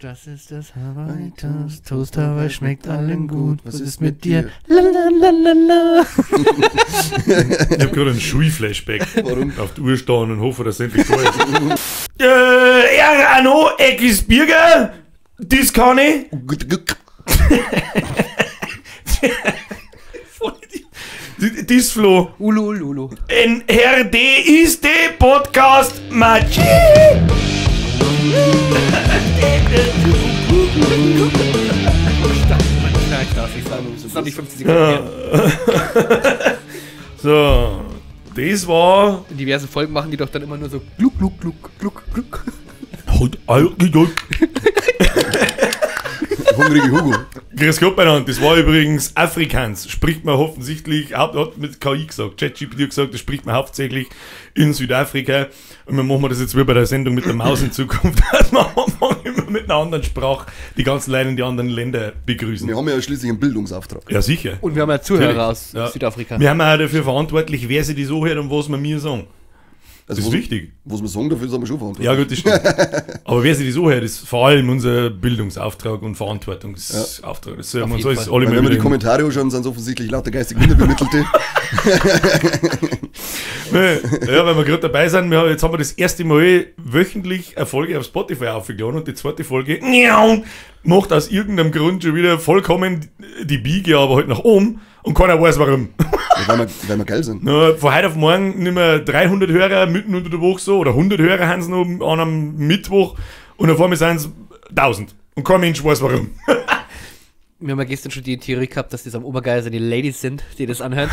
Das ist das Hawaii-Toast. Toast Hawaii schmeckt allen gut. Was ist mit dir? Lalalala. Ich hab gerade einen Schul-Flashback. Warum? Auf die Uhr stehen und hoffe, dass es endlich da ist. Ja, Arno, Eckis Birger. Das kann ich. Das Flo. Ulu. Ein Herr D ist der Podcast Machi. Das ist noch nicht 50 Sekunden her. So, das war. In diversen Folgen machen die doch dann immer nur so gluck, gluck, gluck, gluck, gluck. Hungrige Hugo. Grüß Gott beieinander, das war übrigens Afrikaans. Spricht man offensichtlich, hat mit KI gesagt, ChatGPT hat gesagt, das spricht man hauptsächlich in Südafrika. Und wir machen das jetzt wie bei der Sendung mit der Maus in Zukunft, dass wir immer mit einer anderen Sprache die ganzen Leute in die anderen Länder begrüßen. Wir haben ja schließlich einen Bildungsauftrag. Ja, sicher. Und wir haben ja Zuhörer Natürlich. aus Südafrika. Wir haben auch dafür verantwortlich, wer sich das so hört und was wir mir sagen. Also Das ist wichtig. Was wir sagen, dafür sind wir schon verantwortlich. Ja gut, das stimmt. Aber wer sich das so hört, ist vor allem unser Bildungsauftrag und Verantwortungsauftrag. Das sollten wir uns Auf alles jeden alle Weil mal wenn wir die wieder Kommentare anschauen, sind es offensichtlich lauter geistig Minderbemittelte. Ja, weil wir gerade dabei sind, jetzt haben wir das erste Mal wöchentlich eine Folge auf Spotify aufgeladen und die zweite Folge macht aus irgendeinem Grund schon wieder vollkommen die Biege, aber halt nach oben und keiner weiß warum. Ja, weil wir geil sind. Na, von heute auf morgen nicht mehr 300 Hörer mitten unter der Woche so oder 100 Hörer haben sie noch an einem Mittwoch und auf einmal sind es 1000 und kein Mensch weiß warum. Wir haben ja gestern schon die Theorie gehabt, dass das am Obergeil die Ladies sind, die das anhören.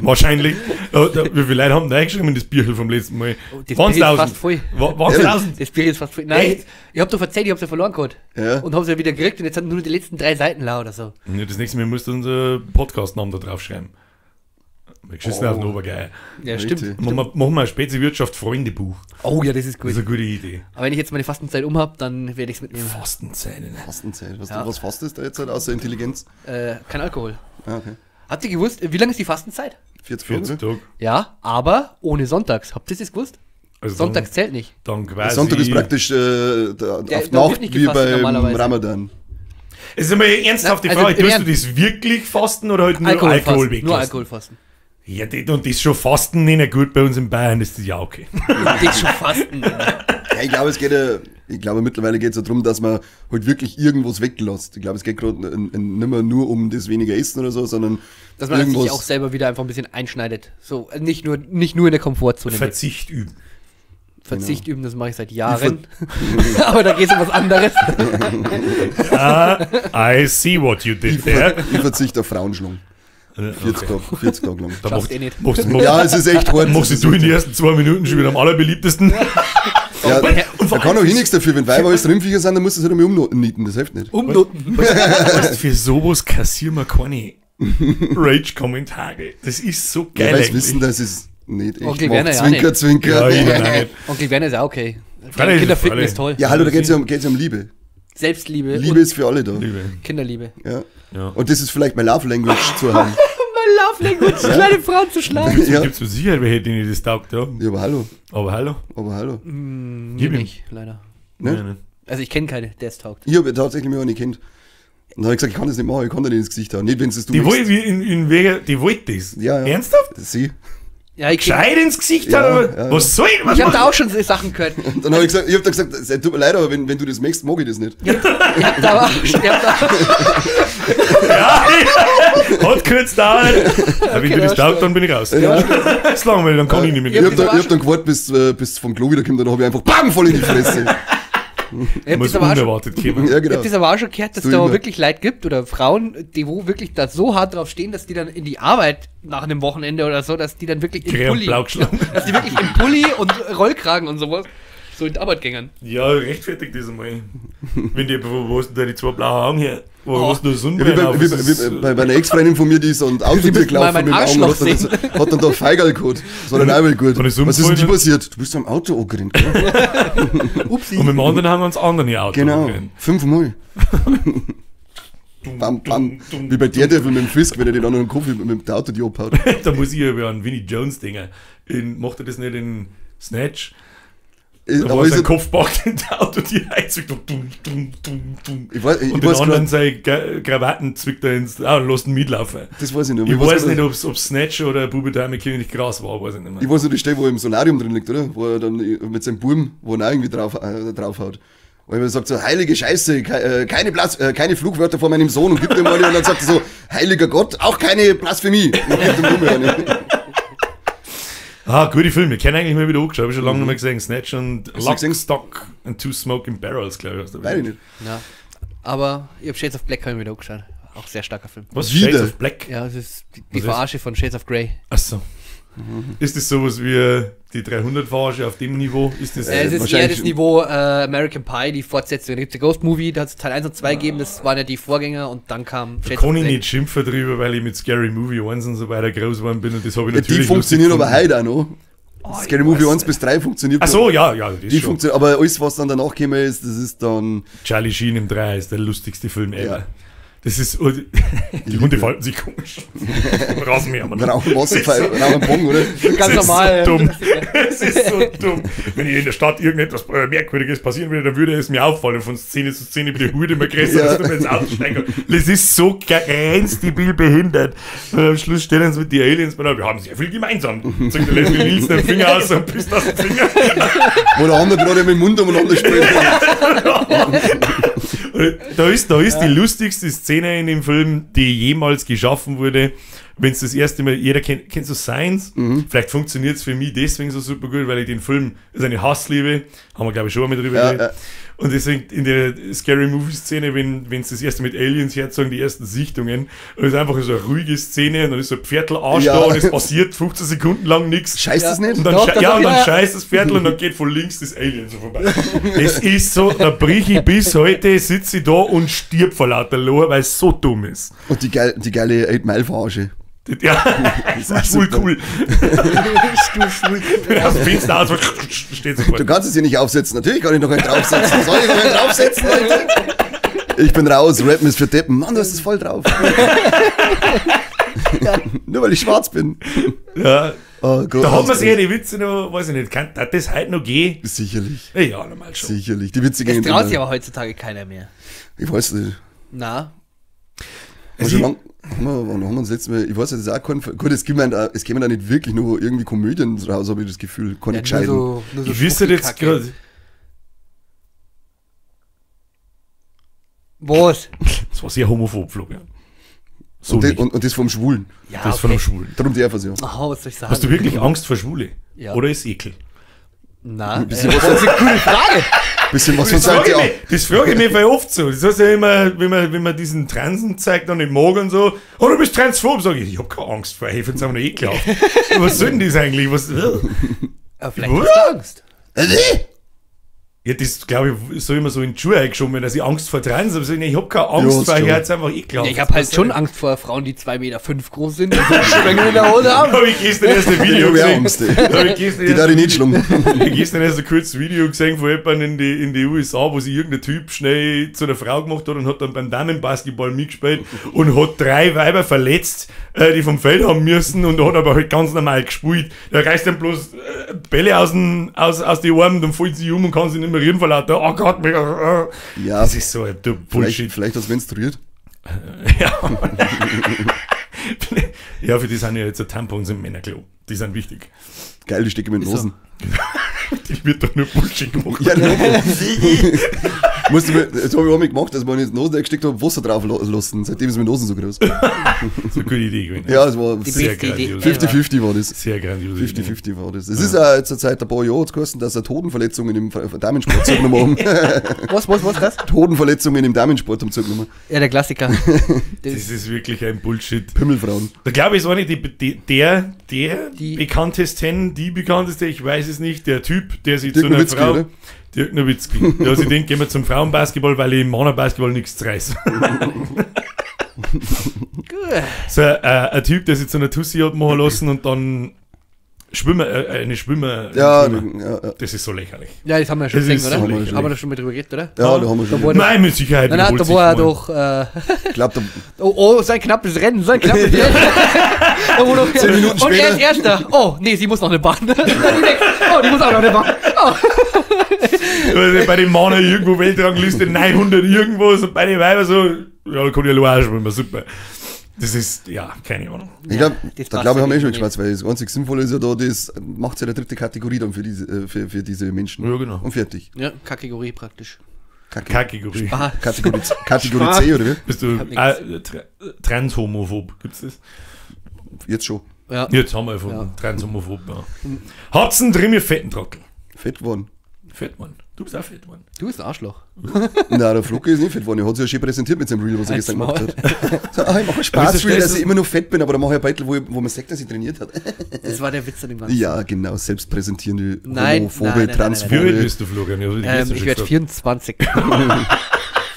Wahrscheinlich. Wie viele Leute haben da eingeschrieben in das Bierchen vom letzten Mal? Das Waren es Bier ist 1000? fast voll. Waren es 1000? Das Bier ist fast voll. Nein, Echt? ich hab doch erzählt, ich hab's ja verloren gehabt. Ja. Und hab's ja wieder gekriegt und jetzt sind nur die letzten 3 Seiten lau oder so. Ja, das nächste Mal musst du unser Podcast-Namen da draufschreiben. Wir geschissen auf den Obergeil. Ja, Richtig. stimmt. Machen wir ein Spezi-Wirtschaft-Freundebuch. Oh ja, das ist Das gut. ist eine gute Idee. Aber wenn ich jetzt meine Fastenzeit hab, dann werde ich's mitnehmen. Fastenzeit, ne? Fastenzeit. Ja. Was fastest da jetzt halt außer Intelligenz? Kein Alkohol. Ah, okay. Habt ihr gewusst, wie lange ist die Fastenzeit? 40 40 Tage. Tage. Ja, aber ohne Sonntags. Habt ihr das gewusst? Also Sonntags zählt nicht. Dann quasi. Sonntag ist praktisch auf da wird Nacht nicht wie gefastet beim normalerweise. Ramadan. Es ist einmal ernsthaft die Also Frage, im tust du Ernst. das wirklich fasten oder halt nur Alkohol Alkoholfasten. weglassen? Nur Alkoholfasten. Ja, und das schon Fasten nicht gut bei uns in Bayern, das ist ja okay. Das ist schon Fasten. Ja, ich glaube mittlerweile geht es ja darum, dass man halt wirklich irgendwas weglässt. Ich glaube, es geht gerade nicht mehr nur um das weniger Essen oder so, sondern Dass man sich auch selber wieder einfach ein bisschen einschneidet. So, nicht nur in der Komfortzone. Verzicht üben. Verzicht üben, das mache ich seit Jahren. Aber da geht es um was anderes. I see what you did there. Ich verzichte auf Frauenschlung. 40 Tage lang. Da Schaffst eh nicht. Ja, es ist echt hart. machst du in den ersten 2 Minuten schon wieder am allerbeliebtesten. Ja, Und da kann auch nichts dafür. Wenn Weiber alles Rindviecher sind, dann musst du es halt einmal umnieten. Das hilft nicht. Umnoten. Für sowas kassieren wir keine Rage-Kommentare. Das ist so Ja, geil. weil sie eigentlich. wissen, dass es nicht echt Onkel macht. Werner ja Zwinker, nicht. Zwinker. Ja, ich auch nicht. Onkel Werner ist auch okay. Freilich, Kinder ficken freilich. ist toll. Ja, hallo, da geht es um Liebe. Selbstliebe Liebe ist für alle da. Liebe. und Kinderliebe. Ja. Ja. Und das ist vielleicht mein Love Language zu haben. Mein Love Language, kleine Frauen zu schlagen. Ja. Gibt es mit Sicherheit welche, denen das taugt, ja. Ja, aber hallo. Aber hallo. Mir ihm. nicht, leider. Ne? Ja, ne. Also ich kenne keine, der es taugt. Ich habe tatsächlich mich auch nicht kennt. Und dann habe ich gesagt, ich kann das nicht machen, ich kann dir nicht ins Gesicht hauen. Nicht, wenn es du Die willst. wollte in Wege, die wollte das. Ja, ja. Ernsthaft? Sie. Ja, ich Gescheit ins Gesicht Ja, haben? ja. Was soll ich? Was habe da mach- auch schon so Sachen gehört. Und dann habe ich gesagt, es tut mir leid, aber wenn du das möchtest, mag ich das nicht. Ich hab da auch, Hat kurz dauert. Aber wenn du das taugt, dann bin ich raus. Ja. Das lang mal, dann kann ich nicht mehr. Ich habe das hab dann gewartet, bis vom Klo wiederkommt, dann habe ich einfach BAM voll in die Fresse. ich hab Muss das aber auch schon, unerwartet kommen. Ja, ich genau. hab das aber auch schon gehört, dass So da immer. wirklich Leute gibt oder Frauen, die wo wirklich da so hart drauf stehen, dass die dann in die Arbeit nach einem Wochenende oder so, dass die dann wirklich im Quer und Pulli, blau geschlagen. dass die wirklich im Pulli und Rollkragen und sowas so in die Arbeit gängern. Ja, rechtfertigt das einmal. Wenn die, wo hast du da die 2 blauen Augen her? Wo Oh. hast du Ja, Sonnenbrille auf? Das ist- wie bei einer Ex-Freundin von mir, die ist an Autotür müssen mal gelaufen meinen mit dem Arschloch Augen, hat dann da Feigerl gehabt. Das war dann auch mal gut. Und ist Was ist denn dir umgefallen? passiert? Du bist am Auto angerannt, gell? Upsi. Und mit dem anderen haben wir uns andere Auto. Genau. rein. 5-mal. Bam, bam. Wie bei der Devil mit dem Fisk, wenn er den anderen Kopf mit dem Auto die abhaut. Da muss ich aber an Vinnie Jones denken. Macht er das nicht in Snatch? Da aber war ist sein es- Kopf packt in das Auto, die Heizung, dumm. Ich weiß, ich Und den weiß anderen grad, seine Krawatten zwickt er ins, lässt ihn mitlaufen. das weiß ich nicht. Ich weiß nicht, grad- ob es Snatch oder Bube Dame König Gras war, weiß ich nicht mehr. Ich weiß nur die Stelle, wo er im Solarium drin liegt, oder? Wo er dann mit seinem Buben, wo er auch irgendwie draufhaut. Wo er sagt so, heilige Scheiße, keine Flugwörter vor meinem Sohn und gibt ihm eine. Und dann sagt er so, heiliger Gott, auch keine Blasphemie. Und gibt dem Buben eine. Gute Filme. Ich kenne eigentlich mal wieder angeschaut. Habe ich schon lange nicht mehr gesehen. Snatch und du Lock, gesehen? Stock and Two Smoking Barrels, glaube ich. Weiß ich nicht. Ja. Aber ich habe Shades of Black mir wieder angeschaut. Auch sehr starker Film. Was? Wieder? Shades of Black? Ja, das ist die Was ist? Verarsche von Shades of Grey. Achso. Ist das sowas wie die 300-Verarsche auf dem Niveau? Ist das Es ist eher wahrscheinlich- das Niveau American Pie, die Fortsetzung. Da gibt es Ghost Movie, da hat es Teil 1 und 2 gegeben, das waren ja die Vorgänger und dann kam da kann ich nicht schimpfen drüber, weil ich mit Scary Movie 1 und so weiter groß geworden bin und das habe ich Ja, natürlich die funktionieren lustig aber gefunden. heute auch noch. Scary Movie 1 bis 3 funktioniert. Ach so, ja, das Die schon. funktioniert, aber alles, was dann danach gekommen ist, das ist dann. Charlie Sheen im 3 ist der lustigste Film ever. Ja. Das ist, die Hunde verhalten sich komisch. Rasenmäher, man. Rauchen Wasserpfeil, rauchen Bong, oder? Ganz Das ist normal. so dumm. Es ist so dumm. Wenn hier in der Stadt irgendetwas Merkwürdiges passieren würde, dann würde es mir auffallen. Von Szene zu Szene wird die Hurde immer größer, Ja. dass du mir ins Auto steigen kannst. Das ist so grenzdebil behindert. Und am Schluss stellen sie mit die Aliens bei, wir haben sehr viel gemeinsam. Sagt der Leslie Nielsen den Finger aus und pisst aus dem Finger. Wo der andere gerade mit dem Mund umeinander spricht. Da ist die lustigste Szene in dem Film, die jemals geschaffen wurde. Wenn es das erste Mal, jeder kennt so Science, vielleicht funktioniert es für mich deswegen so super gut, weil ich den Film, das ist eine Hassliebe, haben wir glaube ich schon einmal drüber Ja, geredet. Und deswegen in der Scary Movie Szene, wenn es das erste mit Aliens herzogen, die ersten Sichtungen, und es ist einfach so eine ruhige Szene, und dann ist so ein Pferdl-Arsch Ja. da und es passiert 15 Sekunden lang nichts. Scheißt das nicht? Und dann, Doch, und dann ja. scheißt das Pferdl und dann geht von links das Alien so vorbei. Das ist so, da brich ich bis heute, sitze ich da und stirb vor lauter Lohr, weil es so dumm ist. Und die geile 8-Mile-Verarsche. Ja, ist auch schwul super. cool. Das Fenster aus, steht Du sofort. kannst es hier nicht aufsetzen. Natürlich kann ich noch einen draufsetzen. Soll ich noch einen draufsetzen, Leute? Ich bin raus, Rappen ist für Deppen. Mann, du hast es voll drauf. Nur weil ich schwarz bin. Ja, Oh Gott. da hat man sich ja die Witze noch, weiß ich nicht, kann das heute noch gehen? Sicherlich. Ja, normal schon. Sicherlich. Die Witze Das gehen traut sich immer. aber heutzutage keiner mehr. Ich weiß nicht. Na, Also lang, wann haben wir uns letztes Mal, ich weiß nicht, das ist auch kein, gut, es kämen da nicht wirklich nur irgendwie Komödien raus, habe ich das Gefühl, keine gescheiten. nur so Ich wüsste jetzt Schmucki-Kacke. gerade, Was? das war sehr homophob, Florian. So und, nicht. und das vom Schwulen. Ja, Das von einem Schwulen. Darum darf er es ja. Oh, was soll ich sagen? Hast du wirklich Angst vor Schwule? Ja. Oder ist Ekel? Na, bisschen das ist eine coole Frage. Bisschen was von Das frage Seite ich auch. mich, das frage ich mich voll oft so. Das heißt ja immer, wenn man diesen Transen zeigt und den Magen und so, oh, du bist transphob, sage ich hab keine Angst vor, ich finde es einfach nur ekelhaft. Was soll denn das eigentlich? Was, Aber vielleicht hast du Angst. ja, das glaube ich, so immer so in die Schuhe eingeschoben, dass ich Angst vor Trans habe. Ich habe keine Angst Ja, vor, schon. ich hätte es einfach ekelhaft. Ja, ich habe halt schon Angst vor Frauen, die 2,5 Meter groß sind und Schwänge in der Hose haben. Habe ich gestern erst ein Ich Video habe auch gesehen. Angst, ey. Habe ich gestern Die erst darf ich nicht schlungen. Ich habe gestern erst ein kurzes Video gesehen von jemandem in die USA, wo sich irgendein Typ schnell zu einer Frau gemacht hat und hat dann beim Damenbasketball mitgespielt und hat 3 Weiber verletzt, die vom Feld haben müssen und hat aber halt ganz normal gespielt. Da reißt dann bloß Bälle aus den Armen, dann fällt sie um und kann sich nicht mehr rühren vor lauter, oh Gott, Ja, das ist so ein Bullshit. vielleicht hast du menstruiert. Ja, für die sind ja jetzt Tampons im Männerklo. Die sind wichtig. Geil, die stecken mir in den Ist so. Hosen. Die wird doch nur Bullshit gemacht. Ja, musst du mir, das habe ich auch mal gemacht, dass man in die Hosen gesteckt habe, Wasser drauf lassen. Seitdem ist meine Hosen so groß. Das ist eine gute Idee gewesen. Ja, das war Die Sehr beste Idee. grandios. 50-50 war das. Sehr grandios. 50-50 war das. Es ist auch zur Zeit ein paar Jahre jetzt geheißen, dass er Hodenverletzungen im Damensport zugenommen haben. Was, das? Hodenverletzungen im Damensport haben zugenommen. Ja, der Klassiker. Das ist wirklich ein Bullshit. Pimmelfrauen. Da glaube ich, ist auch nicht die Die- bekanntesten, die bekannteste, ich weiß es nicht, der Typ, der sich Dirk zu einer Nowitzki, Frau... oder? Dirk Nowitzki. Der sich denkt, gehen wir zum Frauenbasketball, weil ich im Männerbasketball nichts zu reißen. So ein Typ, der sich zu einer Tussi hat machen lassen und dann Eine Schwimmer. Ja, Schwimmer. ja. Das ist so lächerlich. Ja, das haben wir schon Das gesehen, ist oder? so Haben lächerlich. wir da schon mal drüber geredet, oder? Ja, da haben wir schon. war Nein, mit Sicherheit. Nein, wiederholt da sich war er mal. doch. Ich glaube, Oh, sein knappes Rennen, sein knappes Rennen. Da wo noch, 10 Minuten und er später. ist Erster. Oh, nee, sie muss noch eine Bahn. Oh, die muss auch noch eine Bahn. Oh. Also bei den Männern irgendwo Weltrangliste 900 irgendwas und bei den Weibern so, ja, da kann ich allein schwimmen, super. Das ist, ja, keine Ahnung. ich glaube, das da passt glaube ich, haben wir ja schon nicht. geschwätzt, weil das einzig Sinnvolle ist ja da, das macht ja eine dritte Kategorie dann für diese Menschen. Ja, genau. Und fertig. Ja, Kategorie praktisch. Kategorie. Ah, Kategorie C, oder wie? Bist du transhomophob? Gibt's das? Jetzt schon. ja. Jetzt haben wir gefunden. Transhomophob, ja. Hat's einen drin, fetten Trottel? Fett geworden. Fett, Mann. Du bist auch fett, Mann. Du bist ein Arschloch. Nein, der Flocke ist nicht fett geworden. Er hat sich ja schön präsentiert mit seinem Reel, was er Halt's gestern gemacht Maul. hat. So, ich mache Aber Spaß, ist das Reel, dass das- ich immer noch fett bin, aber da mache ich ein Beitel, wo man sagt, dass ich trainiert hat. Das war der Witz an dem Ganzen. Ja, genau, selbstpräsentierende, Nein, homophobe, nein, nein, Wie alt transphobe bist du, Florian? Ja, die gestern Ich schon werde gefragt. 24.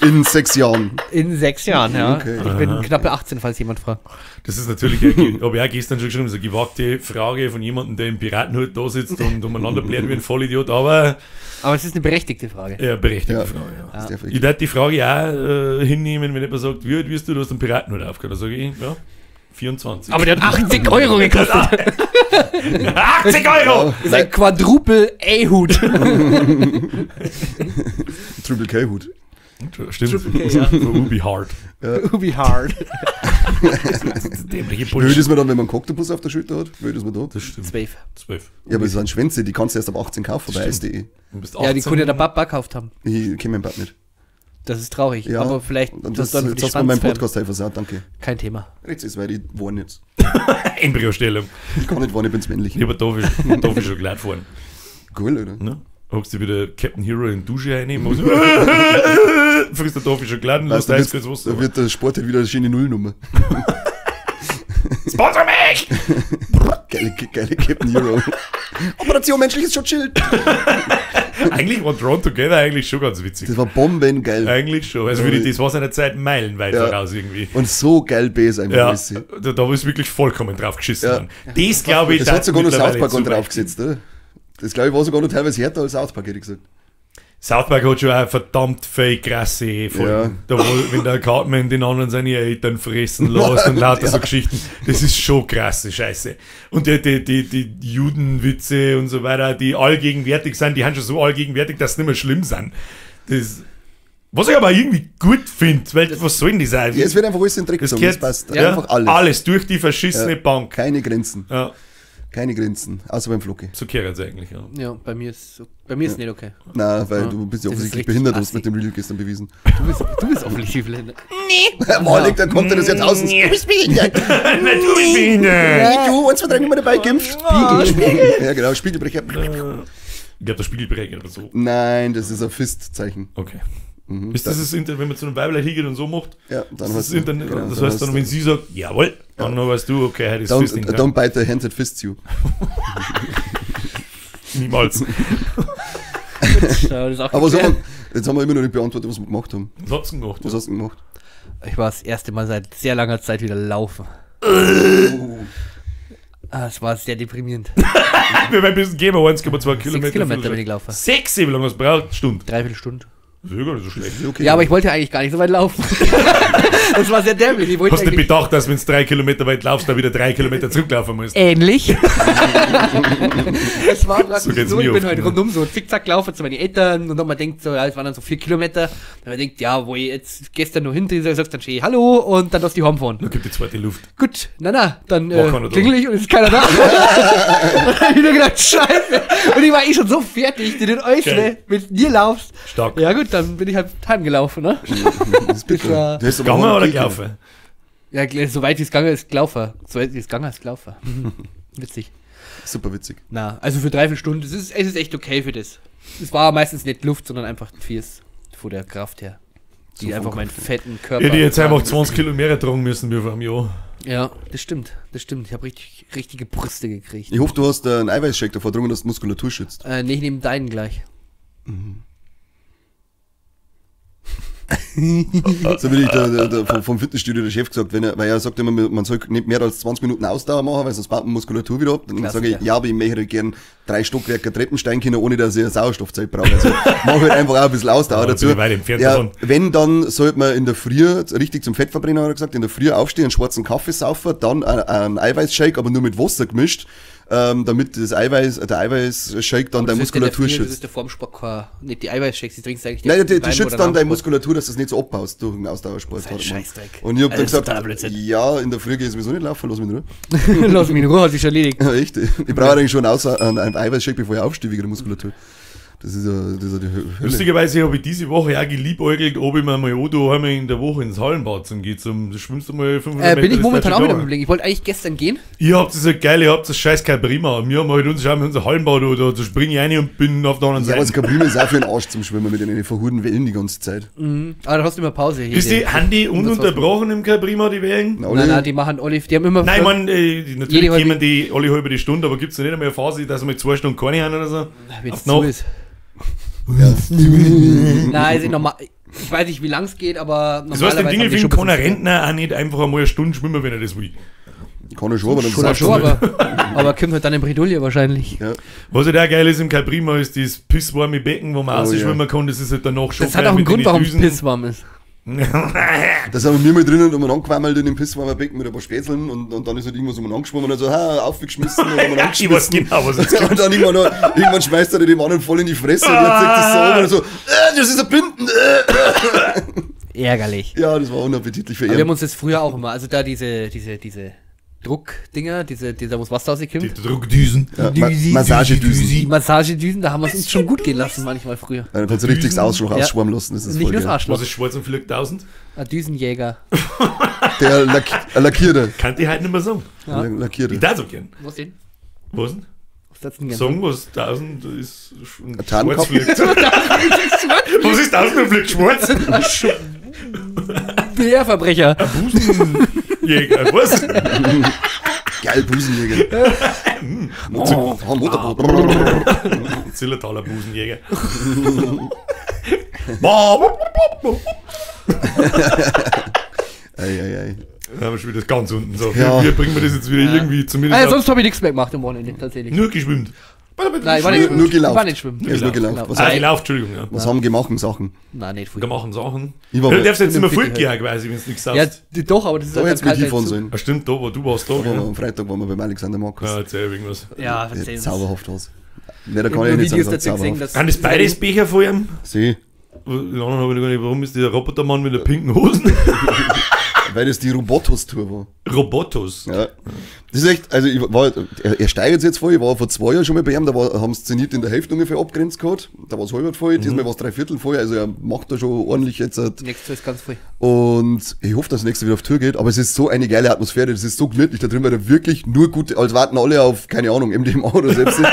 in 6 Jahren. In 6 Jahren, ja. Okay. Ich bin knappe 18, falls jemand fragt. Das ist natürlich, habe ich auch gestern schon geschrieben, so eine gewagte Frage von jemandem, der im Piratenhut da sitzt und umeinander blärt wie ein Vollidiot, aber Aber es ist eine berechtigte Frage. ja, berechtigte Ja. Frage. Ja. Das darf ich. Ich werde die Frage auch hinnehmen, wenn jemand sagt, wie alt wirst du, du hast einen Piratenhut aufgehört. Da sage ich, ja, 24. Aber der hat 80 Euro gekostet. 80 Euro! Das ist ein Quadruple A-Hut. Triple K-Hut. Stimmt, Triple K, ja. Ruby Hard. Be hard. Dämliche Blöd Bullshit. ist man dann, wenn man einen Oktopus auf der Schulter hat. Blöd ist man da. Das stimmt. 12. 12. Ja, aber das sind Schwänze, die kannst du erst ab 18 kaufen bei Stimmt. SDE. Du bist Ja, die 18. Kunde der Papa gekauft haben. Ich kenne meinen Bad nicht. Das ist traurig. Ja, Aber vielleicht und das das, dann für jetzt die hast du mir meinen Schwanzfan. Podcast halt versagt, danke. Kein Thema. Jetzt ist, weil ich warn jetzt. Embryostellung. Ich kann nicht warnen, ich bin's männlich. Ich habe da schon glatt fahren. Cool, oder? Ne? Hockst du wieder Captain Hero in die Dusche rein, musst frisst der Toffee schon glatt und lässt Weißt du, eiskalt Wasser. da wird der Sport halt wieder eine schöne Nullnummer. Sponsor mich! Geile Captain Hero. Operation menschliches Schutzschild. Eigentlich war Drawn Together eigentlich schon ganz witzig. Das war bombengeil. Eigentlich schon. Also das war seiner Zeit meilenweit Ja. voraus irgendwie. Und so geil Bass einfach. Ja, alles. da ist wirklich vollkommen drauf geschissen. Ja. worden. Das glaube ich, Das hat sogar noch mittlerweile South Park zu weit draufgesetzt, oder? Das glaube ich war sogar noch teilweise härter als South Park, hätte ich gesagt. South Park hat schon auch verdammt fake krasse Folgen. Ja. Da wo, wenn der Cartman den anderen seine Eltern fressen lässt und lauter so Geschichten. Das ist schon krasse Scheiße. Und die Judenwitze und so weiter, die allgegenwärtig sind, die haben schon so allgegenwärtig, dass sie nicht mehr schlimm sind. Das, was ich aber irgendwie gut finde, weil was soll denn das sein? Ja, es wird einfach alles in den Dreck Das gezogen, das gehört passt. ja, Einfach alles. alles durch die verschissene Ja. Bank. Keine Grenzen. Ja, Keine Grenzen. Außer beim Flocki. so gehört es eigentlich. Ja. Ja, bei mir ist nicht okay. Nein, weil Ja. du bist ja Das ist offensichtlich richtig behindert, hast assi. mit dem Reel gestern bewiesen. Du bist offensichtlich behindert. Malik, dann kommt er das Jahrtausends. Du bist behindert. Natürlich bin ich. Hey, du, uns wird nicht mehr dabei geimpft. Spiegel. Ja, genau, Spiegelbrecher. Ich glaube, der Spiegelbrecher oder so. Nein, das ist ein Fist-Zeichen. Okay. Ist das das Internet, wenn man zu einem Weiblein hingeht und so macht? Ja, dann Das, hast ist du. Internet, genau, das dann heißt hast dann, du- wenn sie sagt, jawohl, dann weißt du, okay, heute ist Fisting. Don't bite the hand that fists you. Niemals. Ja, das ist auch Aber so, geklärt. jetzt haben wir immer noch nicht beantwortet, was wir gemacht haben. Was hat's denn gemacht? Was hast du denn gemacht? Ich war das erste Mal seit sehr langer Zeit wieder laufen. Es war sehr deprimierend. Wir haben ein bisschen gegeben, 1,2 6 Kilometer. Kilometer bin ich gelaufen. 6, wie lange hast du braucht? Stunde. Dreiviertel Stunde. Das ist ja gar nicht so schlecht. Okay. Ja, aber ich wollte eigentlich gar nicht so weit laufen. Das war sehr dämlich. Ich wollte Hast du eigentlich bedacht, dass wenn du 3 Kilometer weit laufst, dann wieder 3 Kilometer zurücklaufen musst? ähnlich. Es war praktisch So geht's so, mir ich bin oft, halt ne? rundum so zickzack gelaufen zu meinen Eltern und dann man denkt so, ja, es waren dann so 4 Kilometer. Dann man denkt, ja, wo ich jetzt gestern noch hinter sagst, dann stehe ich Hallo und dann lass die heimfahren. Dann gibt die zweite Luft. Gut, dann War keiner da. klingel ich und es ist keiner da. Und dann hab ich wieder gedacht, scheiße. Und ich war schon so fertig, die den Äußere Geil. mit dir laufst. Stark. Ja gut, dann bin ich halt heimgelaufen, ne? Das ist bitter. war- Du hast aber Gegangen auch oder einen Kick. gelaufen? Ja, so weit wie es gegangen ist, gelaufen. So weit wie es gegangen ist, gelaufen. Witzig. Super witzig. Na, also für 3-4 Stunden, es ist echt okay für das. Es war meistens nicht Luft, sondern einfach Fies von der Kraft her. Die So einfach vom meinen fetten Körper. Ich hätte jetzt einfach 20 Kilo mehr tragen müssen wie vor einem Jahr. Ja, das stimmt. Ich habe richtige Brüste gekriegt. Ich hoffe, du hast einen Eiweißshake davor drungen, dass die Muskulatur schützt. Nee, ich nehme deinen gleich. So wie vom Fitnessstudio der Chef gesagt, weil er sagt immer, man soll nicht mehr als 20 Minuten Ausdauer machen, weil sonst baut man Muskulatur wieder ab. Dann Klassiker. sage ich, ja, aber ich möchte gern 3 Stockwerke Treppenstein können, ohne dass ich eine Sauerstoffzeit brauche. Also mach halt einfach auch ein bisschen Ausdauer dazu. bin ich weit entfernt Ja, davon. wenn, dann sollte man in der Früh, richtig zum Fettverbrenner hat er gesagt, in der Früh aufstehen, einen schwarzen Kaffee saufen, dann einen Eiweißshake, aber nur mit Wasser gemischt, damit der Eiweißshake dann deine Muskulatur Das schützt. ist der Formsport, nicht die Eiweißshakes, die trinkst du eigentlich. Nein, die beim schützt oder dann nach deine dem Muskulatur, dass du das nicht so abbaust durch den Ausdauersport. Das ist ein hat man. Scheißdreck. Und ich hab dann Also, das ist gesagt, totaler Blödsinn. ja, in der Früh gehe ich sowieso nicht laufen, lass mich in Ruhe. Sport. Lass mich in Ruhe, hat sich schon erledigt. Ja, echt. Ich brauche eigentlich schon einen Eiweißshake, bevor ich aufstehe wegen der Muskulatur. Das ist ja die Hölle. Lustigerweise habe ich diese Woche auch geliebäugelt, ob ich mir mal einmal in der Woche ins Hallenbad zum geht. Du schwimmst du mal 500 Meter. Bin ich das momentan darfst auch du wieder da. im Blick. Ich wollte eigentlich gestern gehen. Ihr habt das geil, ihr habt das scheiß kein Prima. Wir haben halt unser Hallenbad, da springe ich rein und bin auf der anderen Ja, aber das Seite. Kabine ist auch für den Arsch zum Schwimmen mit den verhurten Wellen die ganze Zeit. Aber da hast du immer Pause hier. Wisst ihr, haben die ununterbrochen im Prima die Wellen? Na, Nein, die machen Olive, die haben immer. Nein, ich meine, natürlich Jede kommen die alle halbe Stunde, aber gibt es nicht einmal eine Phase, dass wir 2 Stunden keine haben oder so? Wenn Auf es die zu Nacht? ist. Nein, ist normal. Ich weiß nicht, wie lang es geht, aber Das heißt, im haben die Dingelfilm schon kann ein ein bisschen- Rentner auch nicht einfach einmal eine Stunde schwimmen, wenn er das will. kann er schon, aber dann Schon, sagst du schon, nicht. aber kommt halt dann in Bredouille wahrscheinlich. Ja. Was halt auch geil ist im Prima ist das pisswarme Becken, wo man Oh, rausschwimmen kann, das ist halt danach schon Das hat geil auch einen mit Grund, den warum es Düsen. pisswarm ist. Da sind wir mal drinnen und angequammelt in dem Pisswarmer Becken mit ein paar Spätzeln und dann ist halt irgendwas angeschwommen und dann so, aufgeschmissen und dann Ich weiß genau, was jetzt und dann irgendwann schmeißt er dem anderen voll in die Fresse und dann sagt das so an und so, das ist ein Binden. Ärgerlich. Ja, das war unappetitlich für Aber wir haben ihn. uns das früher auch immer, also da diese Druckdinger, dieser, wo das Wasser die rauskommt. Druckdüsen. Ja, Düsi, Massagedüsen. Die Massagedüsen, da haben wir es uns schon gut gehen lassen manchmal früher. Dann kannst du richtig das Ausschlag Ja. ausschwammen lassen. Das ist Nicht voll nur das geil. Arschloch. Was ist schwarz und vielleicht 1000? Ein Düsenjäger. Der Lackierte. Kann die halt nicht mehr sagen. Ja. Lackierte. Ich da so gern. Was denn? Was denn? Was das denn Sagen, was 1000 ist ein Tarnkopf. Schwarzfleck. Was ist 1000 vielleicht schwarz? Der Verbrecher. Busenjäger, was? Geil, Busenjäger. Zillertaler Busenjäger. Ei. Da haben wir schon wieder ganz unten so. Ja. Wie bringen wir das jetzt wieder irgendwie zumindest Sonst habe ich nichts mehr gemacht am Wochenende, tatsächlich. nur geschwimmt. Nein, ich war nicht Nur gelaufen. Ich war nicht schwimmen. Er ist nur gelaufen. Was, Gelaufen, Entschuldigung. Ja. was haben gemacht Sachen? Nein, nicht früh. Wir machen Sachen. Ich war Du bei- darfst jetzt immer Bitte, voll gehen, quasi, wenn du nichts Ja, sagst. doch, aber das ist Da halt hätte dann mich hinfahren kalt. sollen. Ah, stimmt, da, wo du warst da. Aber Gell? am Freitag waren wir beim Alexander Markus. Ja, erzähl irgendwas. Ja, erzähl uns. Zauberhaft was. Wer da Ich kann hab ich nur nicht sagen, Videos sagt dazu gesehen, zauberhaft. Kann das beides Becher vor ihm? Sieh, Die anderen habe ich gar nicht. Warum ist dieser Robotermann mit der pinken Hosen? weil das die Robotos-Tour war. Robotos. Ja. Das ist echt, also er steigert jetzt voll, ich war vor 2 Jahren schon mal bei ihm, da haben sie Zenit in der Hälfte ungefähr abgrenzt gehabt, da war es halb voll, diesmal war es 3/4 voll, also er macht da schon ordentlich jetzt. Nächstes ist ganz voll. Und ich hoffe, dass das nächste wieder auf Tour geht, aber es ist so eine geile Atmosphäre, das ist so gemütlich da drin, weil da wirklich nur gute, als warten alle auf, keine Ahnung, MDMA oder selbst nicht.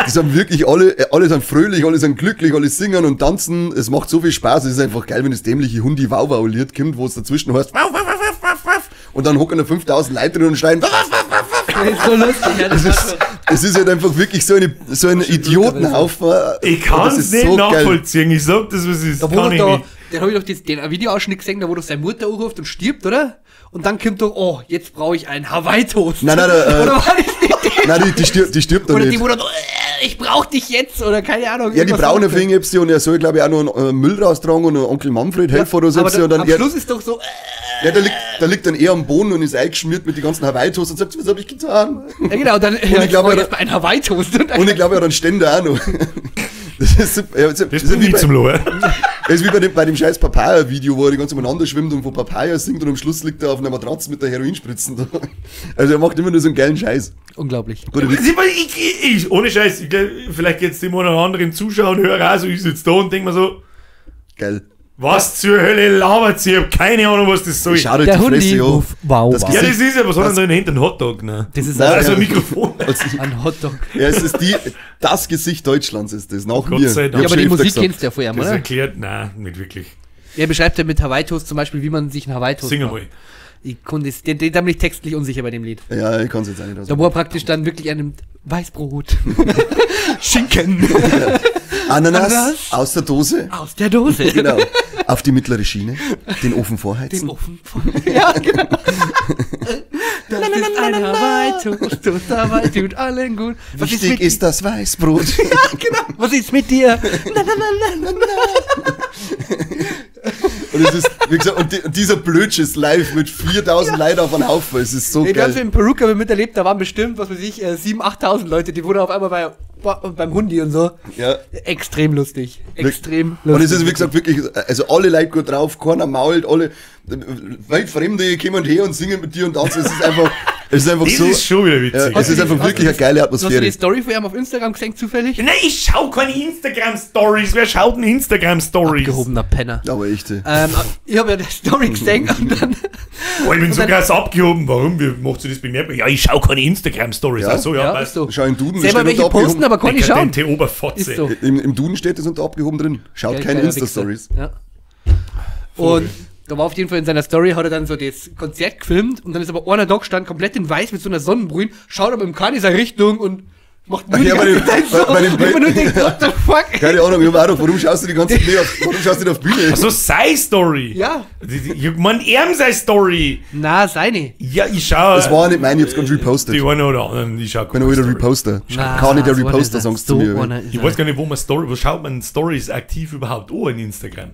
Die sind wirklich alle sind fröhlich, alle sind glücklich, alle singen und tanzen, es macht so viel Spaß, es ist einfach geil, wenn das dämliche Hundi-Wau-Wau-Lied kommt, wo es dazwischen heißt, wauf, wauf, wauf, wauf, wauf, und dann hocken da 5000 Leute drin und schreien, wauf, wauf, wauf, wauf. Das ist so lustig, ja, das ist Es ist halt einfach wirklich so ein Idiotenhaufen. Ich Und kann das es ist nicht so geil. nachvollziehen. Ich sag das, was ist. Da wo Kann doch ich da, nicht. dann habe ich doch den Videoausschnitt gesehen, da wo doch seine Mutter anruft und stirbt, oder? Und dann kommt doch, oh, jetzt brauche ich einen Hawaii-Toast. Nein, oder war das nicht der? Nein, die stirbt doch Oder die nicht. Mutter, ich brauch dich jetzt, oder keine Ahnung. Ja, die irgendwas braune anderes. Fingepsi und er soll, glaube ich, auch noch einen Müll raustragen und Onkel Manfred helfen oder so. Aber Und dann am Schluss ist doch so, ja, der liegt dann eher am Boden und ist eingeschmiert mit den ganzen Hawaii-Toast und sagt, was hab ich getan? ja genau, dann ich glaube, jetzt mal einen Hawaii-Toast. Und ich glaube, er hat einen Ständer auch noch. Das ist super. Ja, das Das ist bin wie ich bei, zum Lohr. das ist wie bei dem scheiß Papaya-Video, wo er die ganze umeinander schwimmt und wo Papaya singt und am Schluss liegt er auf einer Matratze mit der Heroinspritzen da. Also er macht immer nur so einen geilen Scheiß. Unglaublich. Gute Witz. Sieh mal, ich, ohne Scheiß, ich glaub, vielleicht jetzt dem einen oder anderen Zuschauer und Hörer auch so, ich sitze da und denke mir so, Geil. was zur Hölle labert ihr? Ich hab keine Ahnung, was das soll. Schau dir Der die Fresse Hundi, an. uff, wow, Das wow. Ja, Gesicht- das ist ja, was hat denn da hinter einem Hotdog? Ne? Das ist Nein, Also ein ja. Mikrofon. ein Hotdog. Ja, es ist das Gesicht Deutschlands ist das, nach Gott mir. sei Dank. Ich Ja, hab aber schon die öfter Musik gesagt. kennst du ja vorher, Das oder? erklärt, nein, nicht wirklich. Er beschreibt ja mit Hawaii-Toast zum Beispiel, wie man sich einen Hawaii-Toast Sing macht. einmal. Ich konnte es, da bin ich textlich unsicher bei dem Lied. Ja, ich kann es jetzt auch nicht Da ausmachen. wo er praktisch dann wirklich einem Weißbrot, Schinken Ananas Ananas. aus der Dose. aus der Dose. Genau. Auf die mittlere Schiene, den Ofen vorheizen. Den Ofen. Ja, genau. Das ist ein Hawaii-Toast, dabei tut allen gut. Was ist Wichtig mit ist das Weißbrot. Ja, genau. Was ist mit dir? Na, na, na, na, na. Und es ist, wie gesagt, und dieser Blödschiss live mit 4000 Leuten auf einen Haufen, es ist so Wir haben geil. so in Peruka miterlebt, da waren bestimmt, was weiß ich, 7.000, 8.000 Leute, die wurden auf einmal beim Hundi und so. Ja. Extrem lustig. Extrem lustig. Und es ist, wie gesagt, wirklich, also alle Leute gut drauf, keiner mault, alle Weltfremde kommen her und singen mit dir und tanzen. Es ist einfach Das so. ist schon wieder witzig. Ja, es ist einfach wirklich eine geile Hast du die Atmosphäre. Story von ihm auf Instagram gesehen, zufällig? Nein, ich schau keine Instagram-Stories. Wer schaut denn Instagram-Stories? Gehobener Penner. Aber echt. Ich habe ja die Story gesehen und dann... Oh, ich bin Und so dann- krass abgehoben. Warum? Wie macht sie das bemerkbar? Ja, ich schau keine Instagram-Stories. Ja? Ach so, ja, Ja, weißt ist so. Schau in Duden, Selber steht welche unter posten, aber kann ich schauen. Dekadente Oberfotze. Ist so. Im Duden steht es unter abgehoben drin. Schaut keine Geiler Insta-Stories. Wichser. Ja. Und da war auf jeden Fall in seiner Story, hat er dann so das Konzert gefilmt und dann ist aber einer da gestanden, komplett in weiß mit so einer Sonnenbrühe, schaut aber im Kahn in seine Richtung und macht nur Ach ja, die ganze Zeit so, bei dem und man nur denkt, what the fuck? Keine Ahnung, ich hab auch gedacht, warum schaust du die ganze Zeit nicht auf, warum schaust du nicht auf Bühne? Ach so, sei Story. Ja. Ich mein, sei Story. Na, seine. Ja, ich schau. Das war nicht meine, ich hab's gerade repostet. Die Ich eine oder anderen. Ich schau bin ein alter Reposter. Na, Kann nicht der so einer Reposter, ist sagst er. du So mir. einer ist Ich er. weiß gar nicht, wo schaut man Stories aktiv überhaupt an in Instagram?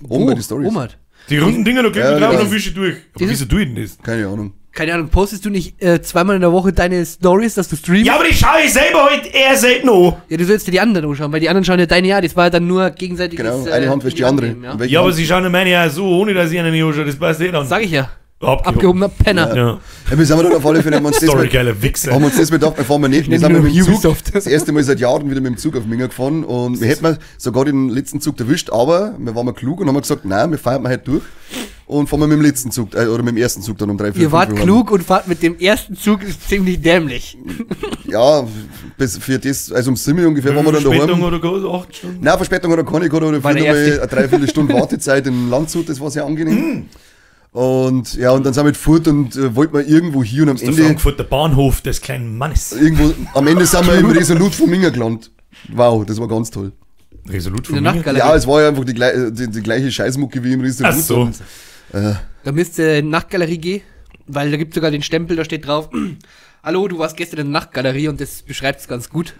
Oben bei den Stories. Omar. Die runden Dinger, da klick Ja, ich drauf genau. und dann wische ich durch. Aber Dieses- wieso tue ich denn das? Keine Ahnung. Keine Ahnung, postest du nicht zweimal in der Woche deine Stories, dass du streamst? Ja, aber die schaue ich selber heute eher selten an. Ja, du sollst dir die anderen anschauen, weil die anderen schauen ja deine ja, das war ja dann nur gegenseitig. Genau, eine Hand wäscht die andere. Ja. Und welche Ja, aber Hand? sie schauen meine ja so, ohne dass ich einen nicht anschaue. Das passt eh dann. Sag ich ja. Abgehoben. Abgehobener Penner. Ja. Ja, wir sind wir dann auf alle Fälle, haben wir uns das Story, mal- geiler Wichser. haben wir uns das mal gedacht, wir fahren wir nicht. Wir Nennen sind wir mit dem noch Zug Ubisoft. das erste Mal seit Jahren wieder mit dem Zug auf Minga gefahren und wir hätten sogar den letzten Zug erwischt, aber wir waren mal klug und haben gesagt, nein, wir fahren heute durch und fahren wir mit dem letzten Zug, oder mit dem ersten Zug dann um 3, 4, Ihr wart klug und fahrt mit dem ersten Zug, ist ziemlich dämlich. Ja, bis für das, also um 7 ungefähr waren wir dann Verspätung daheim. oder go, 8 Stunden? Nein, Verspätung hat er keine gehabt, aber War dafür der nochmal eine Dreiviertelstunde Wartezeit in Landshut, das war sehr angenehm. Und ja, und dann sind wir fort und wollten wir irgendwo hier und am Der Ende, Frankfurter Bahnhof des kleinen Mannes. am Ende sind wir im Resolut von Minga gelandet. Wow, das war ganz toll. Resolut In von der mir. Nachtgalerie. Ja, es war ja einfach die gleiche Scheißmucke wie im Resolut. Ach so. Und, Da müsst ihr in die Nachtgalerie gehen, weil da gibt sogar den Stempel, da steht drauf, hallo, du warst gestern in der Nachtgalerie und das beschreibt es ganz gut.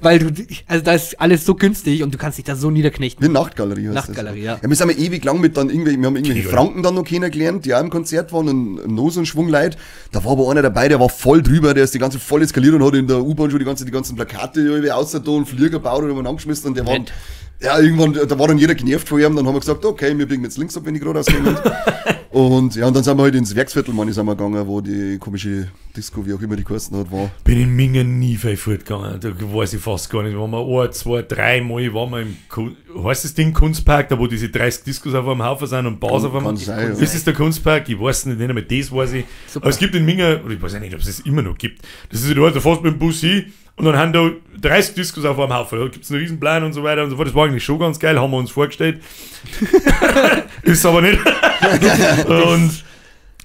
Weil also da ist alles so günstig und du kannst dich da so niederknechten. wie Nachtgalerie heißt Nachtgalerie, das. ja. Ja, wir sind ja ewig lang mit dann irgendwie, wir haben irgendwelche Okay, Franken dann noch kennengelernt, die auch im Konzert waren und noch so ein Schwung Leute. Da war aber einer dabei, der war voll drüber, der ist die ganze voll eskaliert und hat in der U-Bahn schon die ganzen Plakate irgendwie außer da und Flieger gebaut und haben angeschmissen und der war, Nett. ja, irgendwann, da war dann jeder genervt von ihm, dann haben wir gesagt, okay, wir biegen jetzt links ab, wenn die gerade ausgehen. Und ja, und dann sind wir halt ins Werksviertel, meine ich, sind wir gegangen, wo die komische Disco, wie auch immer die geheißen hat, war. Bin in Mingen nie viel fortgegangen. Da weiß ich fast gar nicht. Waren wir 1, 2, 3 Mal waren wir im heißt das Ding Kunstpark, da wo diese 30 Discos auf einem Haufen sind und Bars auf einem Kann sein, ja. Ist es der Kunstpark? Ich weiß nicht mehr, das weiß ich. Super. Aber es gibt in Mingen, oder ich weiß ja nicht, ob es das immer noch gibt. Das ist, du fährst mit dem Bus hin und dann haben da 30 Discos auf einem Haufen. Da gibt es einen riesen Plan und so weiter und so fort. Das war eigentlich schon ganz geil, haben wir uns vorgestellt. Ist aber nicht. Und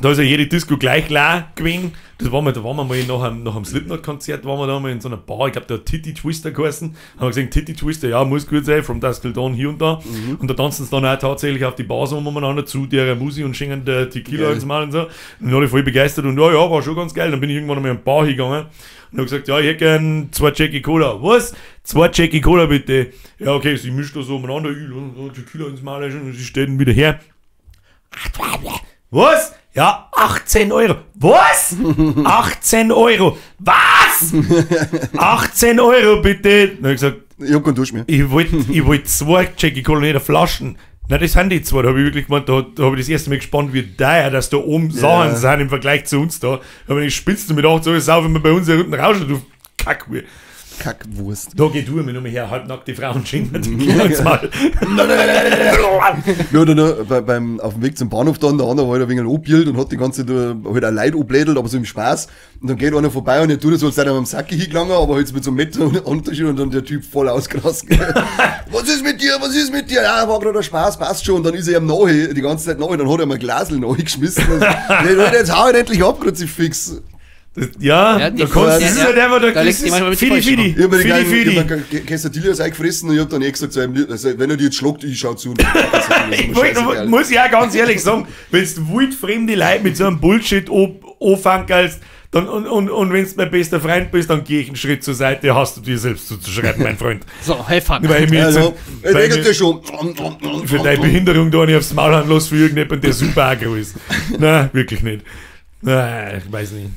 da ist ja jede Disco gleich leer gewesen. Da waren wir mal nach einem Slipknot-Konzert, waren wir da mal in so einer Bar, ich glaube, der hat Titty Twister geheißen. Haben wir gesagt, Titty Twister, ja, muss gut sein, from dusk till dawn, hier und da. Und da tanzen sie dann auch tatsächlich auf die Bars umeinander zu der Musik und schenken der Tequila Geil. und so mal und so. Und dann war ich voll begeistert und ja, war schon ganz geil. Dann bin ich irgendwann einmal in eine Bar hingegangen und habe gesagt, ja, ich hätte gern 2 Jackie Cola. Was? 2 Jackie Cola bitte. Ja, okay, sie mischt da so umeinander, Tequila ins Mal und sie steht dann wieder her. Was? Ja, 18 Euro. Was? 18 Euro. Was? 18 Euro bitte. Dann hab ich gesagt, Ich hab keinen Dusch mehr. ich wollt 2 Jackie Cola nicht flaschen. Na, das sind die 2. Da habe ich wirklich gemeint, da habe ich das erste Mal gespannt, wie teuer, dass da oben Sachen sind im Vergleich zu uns da. Da habe ich spitzt und mir gedacht, so saufen wir bei uns hier unten rauschen, du Kackwurst. Kackwurst. Da geht du mir nochmal her, halbnackte Frauen schenken Tequila ins Mal. Ja, dann auf dem Weg zum Bahnhof dann, der andere war halt ein wenig angebielt und hat die ganze Zeit halt auch Leute angeblädelt, aber so im Spaß. Und dann geht einer vorbei und der tut das, als sei er am Sacki hingelangen, aber halt mit so einem Meter-Unterschied und dann der Typ voll ausgerastet. Was ist mit dir? Was ist mit dir? Ja, war gerade ein Spaß, passt schon. Und dann ist er ihm nachher, die ganze Zeit nachher, dann hat er mal ein Glasl nachgeschmissen. Jetzt hau ich endlich ab, Kruzifix. Ja, da kannst du, das ist halt einfach, da legst du manchmal mit Fidi. Ich hab mir Fidi. den Quesadillas eingefressen und ich hab dann gesagt zu einem, also, wenn er die jetzt schluckt, ich schau zu. Muss ich auch ganz ehrlich sagen, wenn du wildfremde Leute mit so einem Bullshit anfangen dann, und wenn du mein bester Freund bist, dann geh ich einen Schritt zur Seite, hast du dir selbst zuzuschreiben, mein Freund. So, helfen. Weil ich mir jetzt schon. für deine Behinderung da nicht aufs Maul haben lassen für irgendjemanden, der super aggro ist. Nein, wirklich nicht. Nein, ich weiß nicht.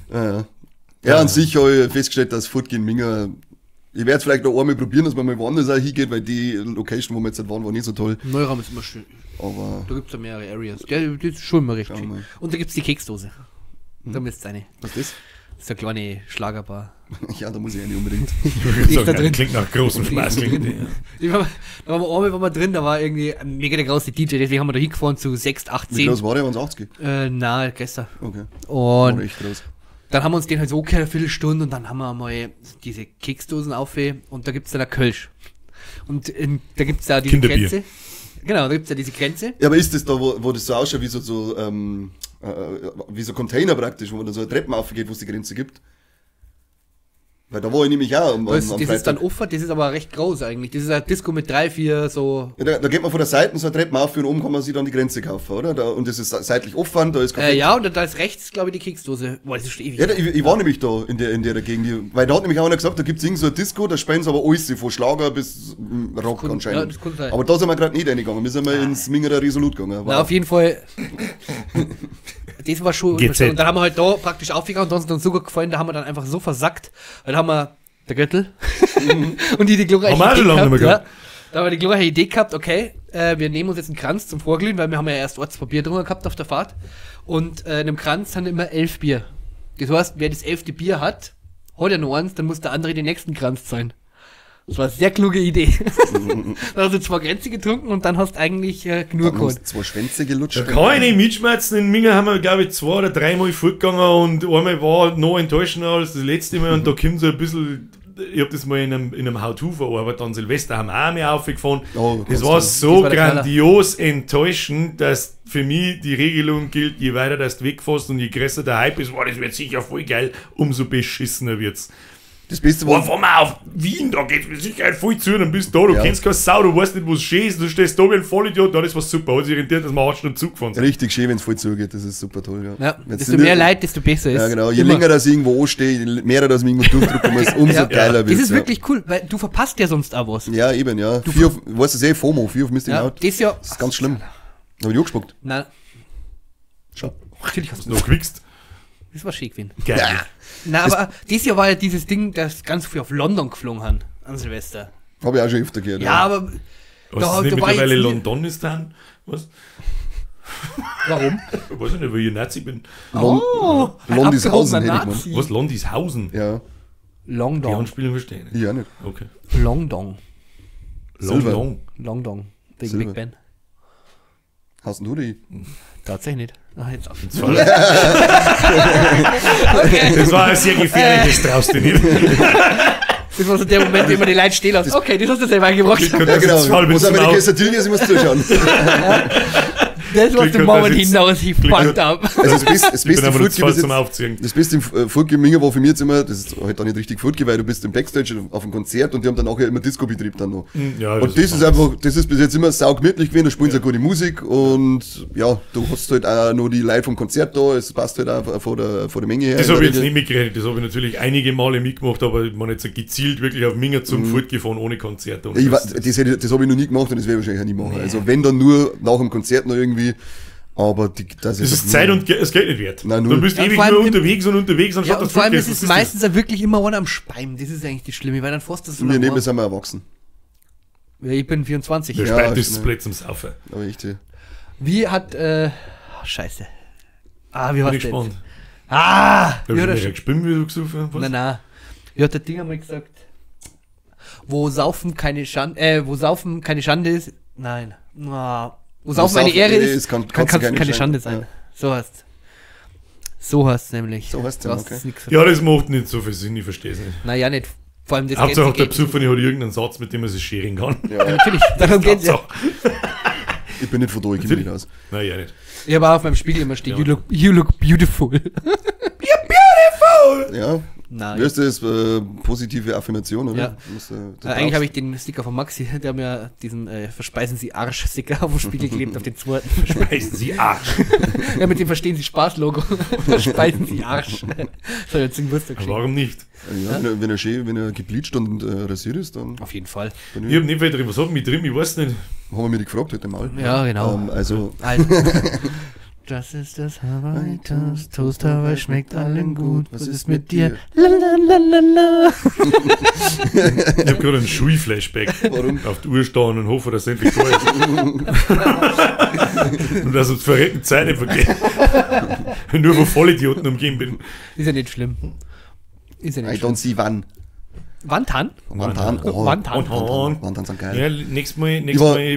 Ja, an sich habe ich festgestellt, dass Fortgehen Minger. Ich werde es vielleicht noch einmal probieren, dass man mal woanders auch hingeht, weil die Location, wo wir jetzt halt waren, war nicht so toll. Neuraum ist immer schön. Aber. Da gibt es ja mehrere Areas. Die ist schon immer recht Schauen schön. wir mal. Und da gibt es die Keksdose. Da müsst ihr eine. Was ist das? Das ist eine kleine Schlagerbar. Ja, da muss ich ja nicht unbedingt. Die ist da drin. Klingt nach großem Spaß. Da waren wir einmal drin, da war irgendwie ein mega der große DJ, deswegen haben wir da hingefahren zu 6, 8, Wie 10. groß war der, wenn es 80 geht? Na, gestern. Okay. War Und echt groß. dann haben wir uns den halt so gehört, eine Viertelstunde, und dann haben wir mal diese Keksdosen auf, und da gibt's dann eine Kölsch. Und da gibt's da diese Kinderbier. Grenze. Genau, da gibt's da diese Grenze. Ja, aber ist das da, wo das so ausschaut, wie wie so Container praktisch, wo man da so eine Treppen aufgeht, wo es die Grenze gibt? Weil da war ich nämlich auch am Das ist dann Freitag. offen, das ist aber recht groß eigentlich. Das ist ein Disco mit 3, 4 so. Ja, da geht man von der Seite so eine Treppe auf und oben kann man sich dann die Grenze kaufen, oder? Und das ist seitlich offen, da ist Kaffee. Ja, und da ist rechts, glaube ich, die Keksdose. Boah, das ist schon ewig. Ja, ich war nämlich da in der Gegend, weil da hat nämlich auch einer gesagt, da gibt es irgend so ein Disco, da spielen sie aber alles, von Schlager bis Rock kann- anscheinend. ja, das kann sein. Aber da sind wir gerade nicht reingegangen, wir sind mal ins Mingerer Resolut gegangen. Na, auf jeden Fall. Das war schon. GZ. Und dann haben wir halt da praktisch aufgegangen, und uns dann so gut gefallen, da haben wir dann einfach so versackt. Dann haben wir der Göttel und die glorreiche Haben wir auch schon lange nicht mehr gehabt. Da haben wir die glorreiche Idee gehabt, okay, wir nehmen uns jetzt einen Kranz zum Vorglühen, weil wir haben ja erst Ortspapier drüber gehabt auf der Fahrt. Und in einem Kranz haben immer 11 Bier. Das heißt, wer das 11. Bier hat ja nur eins, dann muss der andere den nächsten Kranz zahlen. Das war eine sehr kluge Idee. Dann hast du 2 Grenze getrunken und dann hast du eigentlich genug Dann haben gehabt. sie 2 Schwänze gelutscht. Da kann ich nicht mitschmerzen. In Minga haben wir, glaube ich, 2 oder 3 Mal fortgegangen und einmal war noch enttäuschender als das letzte Mal und da kommt so ein bisschen. Ich hab das mal in einem How-To verarbeitet, an Silvester haben wir auch mehr aufgefahren. Oh, das kannst war du- so Das war der Knaller. grandios enttäuschend, dass für mich die Regelung gilt, je weiter das du wegfährst und je größer der Hype ist, das wird sicher voll geil, umso beschissener wird's. Das Beste Boah, war, fahr mal auf Wien, da geht's mit Sicherheit voll zu, dann bist du da, du Ja. kennst keine Sau, du weißt nicht, wo es schön ist, du stehst da wie ein Vollidiot, das war super, hat sich rentiert, dass wir 8 Stunden Zug gefahren sind. richtig schön, wenn es voll zugeht, das ist super toll. Ja, Wenn's desto nicht- mehr Leid, desto besser ist. Ja, genau. Je Immer. länger das irgendwo ansteht, je mehr das irgendwo durchdrücken muss, umso Ja. geiler Das wird's. ist wirklich cool, weil du verpasst ja sonst auch was. Ja, eben, ja. Fear of, weißt du, sehr FOMO, Fear of Missing Ja, Out. das ja. Das ist ganz schlimm. Hab ich angespuckt. Nein, Schau. natürlich hast du Du gewichst. das war schick gewesen. Geil. Na, aber dieses Jahr war ja dieses Ding, das ganz viel auf London geflogen haben, an Silvester. Hab ich auch schon öfter gehört. Ja, aber Was Da- ist nicht da war mittlerweile jetzt nie- London ist dann? Was? warum? Ich weiß nicht, weil ich Nazi bin. Oh, ein Londishausen, abgehobener hätte ich Nazi. Was, Londishausen? Ja, Die Longdong. Anspielung verstehen. ich auch nicht. Okay. Longdong. Silber. London. Longdong. Wegen Silber. Big Ben. Hast du die? Tatsächlich nicht. Ah, jetzt auf. Das war ein sehr gefährliches Traust du nicht. Das war so der Moment, wie man die Leute stehen lässt. Okay, das hast du selber eingebracht. Das Ja, ist genau. halb Wo sind zum meine Auto. Quesadillas? Ich muss zuschauen. Das war Glück der hat, Moment dass jetzt- hinaus, ich fucked up. Also das Beste Ich bin Food aber nur zu bis voll zum jetzt, Aufziehen. das Beste im Food Minger war für mich jetzt immer, das ist halt dann nicht richtig Food, weil du bist im Backstage auf einem Konzert und die haben dann auch ja immer Disco-Betrieb dann noch. Ja, Und das ist einfach, das ist bis jetzt immer saugemütlich gewesen, da spielen sie ja gute Musik und ja, du hast halt auch noch die Leute vom Konzert da, es passt halt auch von der Menge her. Das in habe der ich jetzt Regel. nicht mitgerechnet. Das habe ich natürlich einige Male mitgemacht, aber man hat jetzt gezielt wirklich auf Minga zum fortgefahren ohne Konzert. Und Ich, das- das habe ich noch nie gemacht und das werde ich wahrscheinlich auch nie machen. Also wenn dann nur nach dem Konzert noch irgendwie, aber das Das ist Zeit und es geht nicht wert. Nein, Du null. bist Ja, ewig vor allem nur im- unterwegs und Ja, anstatt und dass vor allem du ist es meistens ja wirklich immer einer am Speim. Das ist eigentlich das Schlimme, weil dann fährst du so wir lang nehmen, raus. sind wir erwachsen. Ja, ich bin 24. Der Ja, Speit ist ne. das Blöd zum Saufen. Aber echt, ja. Wie hat, scheiße. Wie Bin hat ich der gespannt. wie Da hat habe er ich nicht gespielt, wie du gesoffen hast. nein. Wie hat der Ding einmal gesagt? Wo Saufen keine Schande ist. Nein. Wo Saufen eine Saufen Ehre Ehre ist, ist, kann kann Kotzen keine Schande sein. Ja. So heißt So heißt nämlich. So heißt's Du ja, hast okay. es nicht gesagt. Ja, das macht nicht so viel Sinn, ich verstehe es nicht. Naja, nicht. Vor allem das Hauptsache der Gänse- Besucher hat irgendeinen Satz, mit dem man sich scheren kann. Ja, natürlich. Darum geht's ja. Hauptsache. Ich bin nicht von da, ich kenne mich nicht aus. Nein, ja nicht. Ich habe auch auf meinem Spiegel immer stehen, Ja. you look beautiful. You're beautiful! Ja. Nein. Wie heißt das? Positive Affirmation, oder? Ja. Eigentlich habe ich den Sticker von Maxi, der hat mir diesen Verspeisen Sie Arsch-Sticker auf dem Spiegel geklebt, auf den zweiten. Verspeisen Sie Arsch. Ja, mit dem Verstehen Sie Spaß-Logo. Verspeisen Sie Arsch. Das hat jetzt ein Geburtstag geschenkt. Warum nicht? Ja, wenn er gebleacht und rasiert ist, dann Auf jeden Fall. Ich hab nicht viel drin. Was hat mich drin? Ich weiß nicht. haben wir mich gefragt heute mal. Ja, genau. Also, Also, das ist das Hawaii Toast. Toast Hawaii schmeckt allen gut. Was ist mit dir? Lalalala. Ich hab gerade einen Schulflashback. Warum? Auf die Uhr stehen und hoffe, dass es endlich da ist. Und dass uns verrecken Zeit nicht vergeht. Nur von Vollidioten umgeben bin. Ist ja nicht schlimm. Ist ja I nicht schlimm. don't see wann. Wantan? Wantan. Oh, Wantan. Wantan sind geil. Ja, nächstes Mal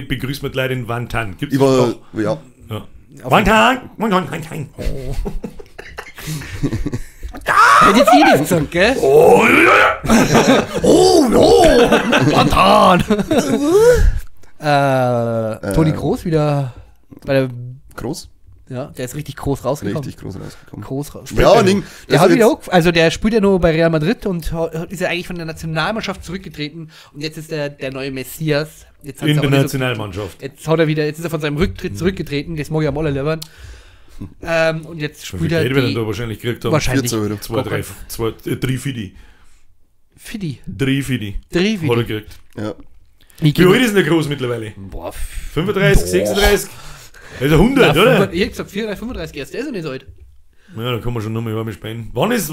begrüßen wir die Leute in Wantan. Gibt's Ich das war, noch? ja, Ja. Wantan! Wantan! Hätte jetzt nicht gesagt, gell? Oh, Wantan! Toni Groß wieder bei der. groß. Ja, der ist richtig groß rausgekommen. Richtig groß rausgekommen. Groß raus. Ja, Ding. Der hat Also wieder jetzt- auch, also der spielt ja nur bei Real Madrid und ist ja eigentlich von der Nationalmannschaft zurückgetreten und jetzt ist der neue Messias. Jetzt hat's in auch der nicht so- Nationalmannschaft. Jetzt ist er von seinem Rücktritt zurückgetreten, das mag ich am allerliebsten. Und jetzt Wie viel spielt er Geld wir dann die, da wahrscheinlich gekriegt haben? wahrscheinlich 14 Euro. 3 Fidi. Fidi. 3 Fidi. Drei Hat er Fidi. gekriegt. Ja. Wie alt ist denn der Groß mittlerweile? Boah, 35, 36? Also 100, ja, oder? Ich hab gesagt 34, 35 erst, der ist ja nicht so alt. Ja, da kann man schon nochmal warm spenden. Wann ist.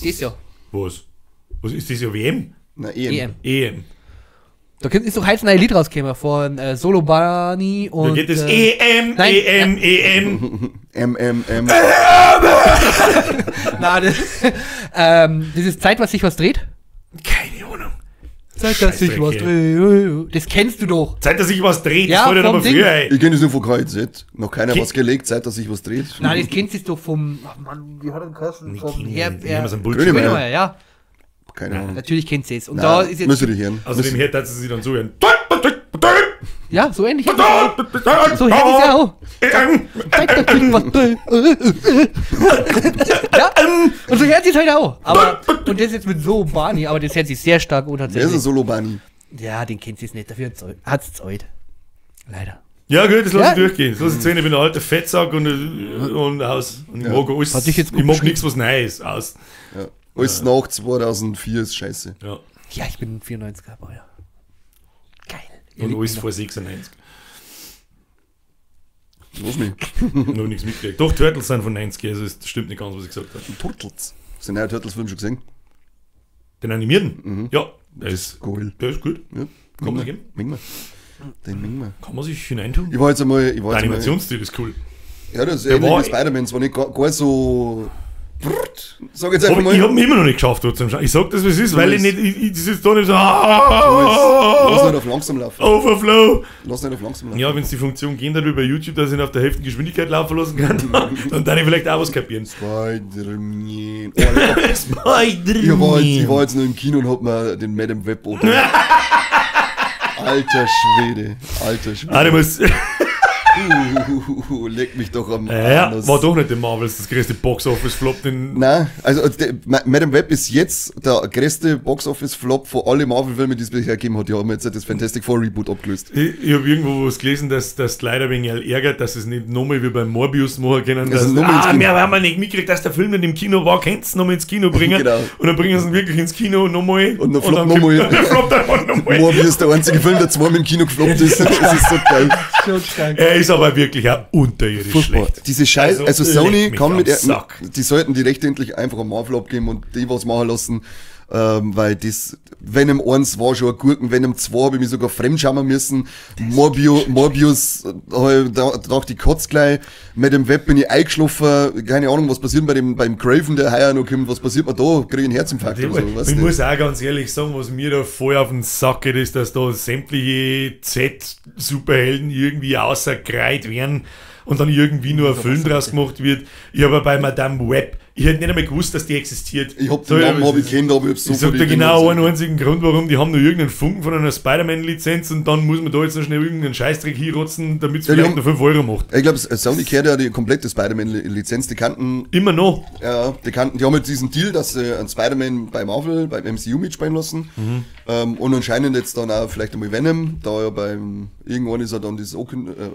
Das Jahr. Was? Was ist das ja WM? Na, EM. EM. Da ist doch heiß ein neues Lied rausgekommen von Solo Bani Da und. geht es nein, EM. MMM. Na, das ist Zeit, was sich was dreht. Keine Ahnung. Zeit, dass sich was dreht. Das kennst du doch. Zeit, dass sich was dreht. Ja, das fällt vom aber Ding. früher ein. Ich kenne es nur von KZ. Noch keiner Ki- was gelegt, Zeit, dass sich was dreht. Nein, das kennst du doch vom. Ach Mann, wie hat er den geheißen? Vom Ich Herbert. muss einen Bullshit. Grönemeyer. Grönemeyer, ja. Keine Ahnung. Natürlich kennst du es. Und Na, da ist jetzt. müsst ihr dich hören. Außerdem hört dass sie sich dann so hören. Ja, so ähnlich. So hört es ja auch. Zeit, dass sich was dreht. Ja, und so hört es halt auch. Aber, und das jetzt mit so Bani, aber das hört sich sehr stark und Wer ist tatsächlich. ein Solo-Bunny? Ja, den kennt sie es nicht. Dafür hat es Zeit. Leider. Ja gut, das lass Ja. ich durchgehen. Das lass ich sehen, ich bin ein alter Fettsack und aus. Und ich Ja. mag alles. Hat dich jetzt gut Ich mag beschrieben. nichts was Neues aus. Ja. Alles nach 2004 ist scheiße. Ja. Ja, ich bin 94er Baujahr. Geil. Und alles vor 96. Was nicht? Noch nichts mitgekriegt. Doch, Turtles sind von 90, also es stimmt nicht ganz, was ich gesagt habe. Turtles. Hast du den neuen Turtles-Film schon gesehen? Den animierten? Ja, der ist Cool. Der ist gut. Ja. Kann man sich geben? Mingma. Den Mingma. Kann man sich hineintun. Ich war jetzt einmal. Der Animationsstil ist cool. Ja, das ist Der ähnlich war- wie Spider-Man. Es war nicht gar so. Sag jetzt einfach Aber mal. ich habe ihn immer noch nicht geschafft, dort zum Schauen. Ich sag das, was es ist, weil ich nicht. Ich sitze da nicht so. Lass nicht auf langsam laufen. Overflow. Lass nicht auf langsam laufen. Ja, wenn es die Funktion gehen darüber bei YouTube, dass ich ihn auf der Hälfte Geschwindigkeit laufen lassen kann, dann darf ich vielleicht auch was kapieren. Spider-Man. Oh, Alter. Ich war jetzt nur im Kino und hab mir den Madame Web Alter Schwede. Alter Schwede. Ah, der muss. Leck mich doch am Ja, Anus. war doch nicht der Marvels, das größte Box-Office-Flop, den. Nein, also Madame Web ist jetzt der größte Box-Office-Flop von allen Marvel-Filmen, die es bisher gegeben hat. Die haben jetzt das Fantastic Four Reboot abgelöst. Ich habe irgendwo was gelesen, dass das leider wegen ärgert, dass es nicht nochmal wie beim Morbius machen können. Dass, Also nochmal ins Kino. wir haben wir nicht mitgekriegt, dass der Film nicht im Kino war, könnt's nochmal ins Kino bringen. Genau. Und dann bringen sie ihn wirklich ins Kino nochmal. Und dann floppt dann nochmal. dann floppt er einfach nochmal. Morbius ist der einzige Film, der zweimal im Kino gefloppt ist. Das ist so geil. Er ist aber wirklich auch unterirdisch Furchtbar. schlecht. Diese Scheiß, also leck Sony mich kann am mit, Sack. die sollten die Rechte endlich einfach am Marvel abgeben und die was machen lassen, weil das Venom 1 war schon ein Gurken, Venom 2 habe ich mich sogar fremdschauen müssen, Morbius, da dachte ich kotz gleich, mit dem Web bin ich eingeschlafen, keine Ahnung, was passiert beim Craven, der heuer noch kommt, was passiert mir da, kriege ich einen Herzinfarkt oder so, weißt Ich du? muss auch ganz ehrlich sagen, was mir da voll auf den Sack geht, ist, dass da sämtliche Z-Superhelden irgendwie außerkreit werden und dann irgendwie nur ein Film draus gemacht wird. Ich habe bei Madame Web Ich hätte nicht einmal gewusst, dass die existiert. Ich hab den Namen hab ich kennt, aber ich hab's so Ich sag dir genau einen einzigen Grund, warum. Die haben nur irgendeinen Funken von einer Spider-Man-Lizenz und dann muss man da jetzt noch schnell irgendeinen Scheißdreck hinrotzen, damit es vielleicht noch 5 Euro macht. Ich glaube, Sony kehrt ja die komplette Spider-Man-Lizenz. Die kannten, Immer noch. ja, die haben jetzt diesen Deal, dass sie einen Spider-Man bei Marvel, beim MCU mitspielen lassen. Und anscheinend jetzt dann auch vielleicht einmal Venom, da ja irgendwann ist er dann das auch,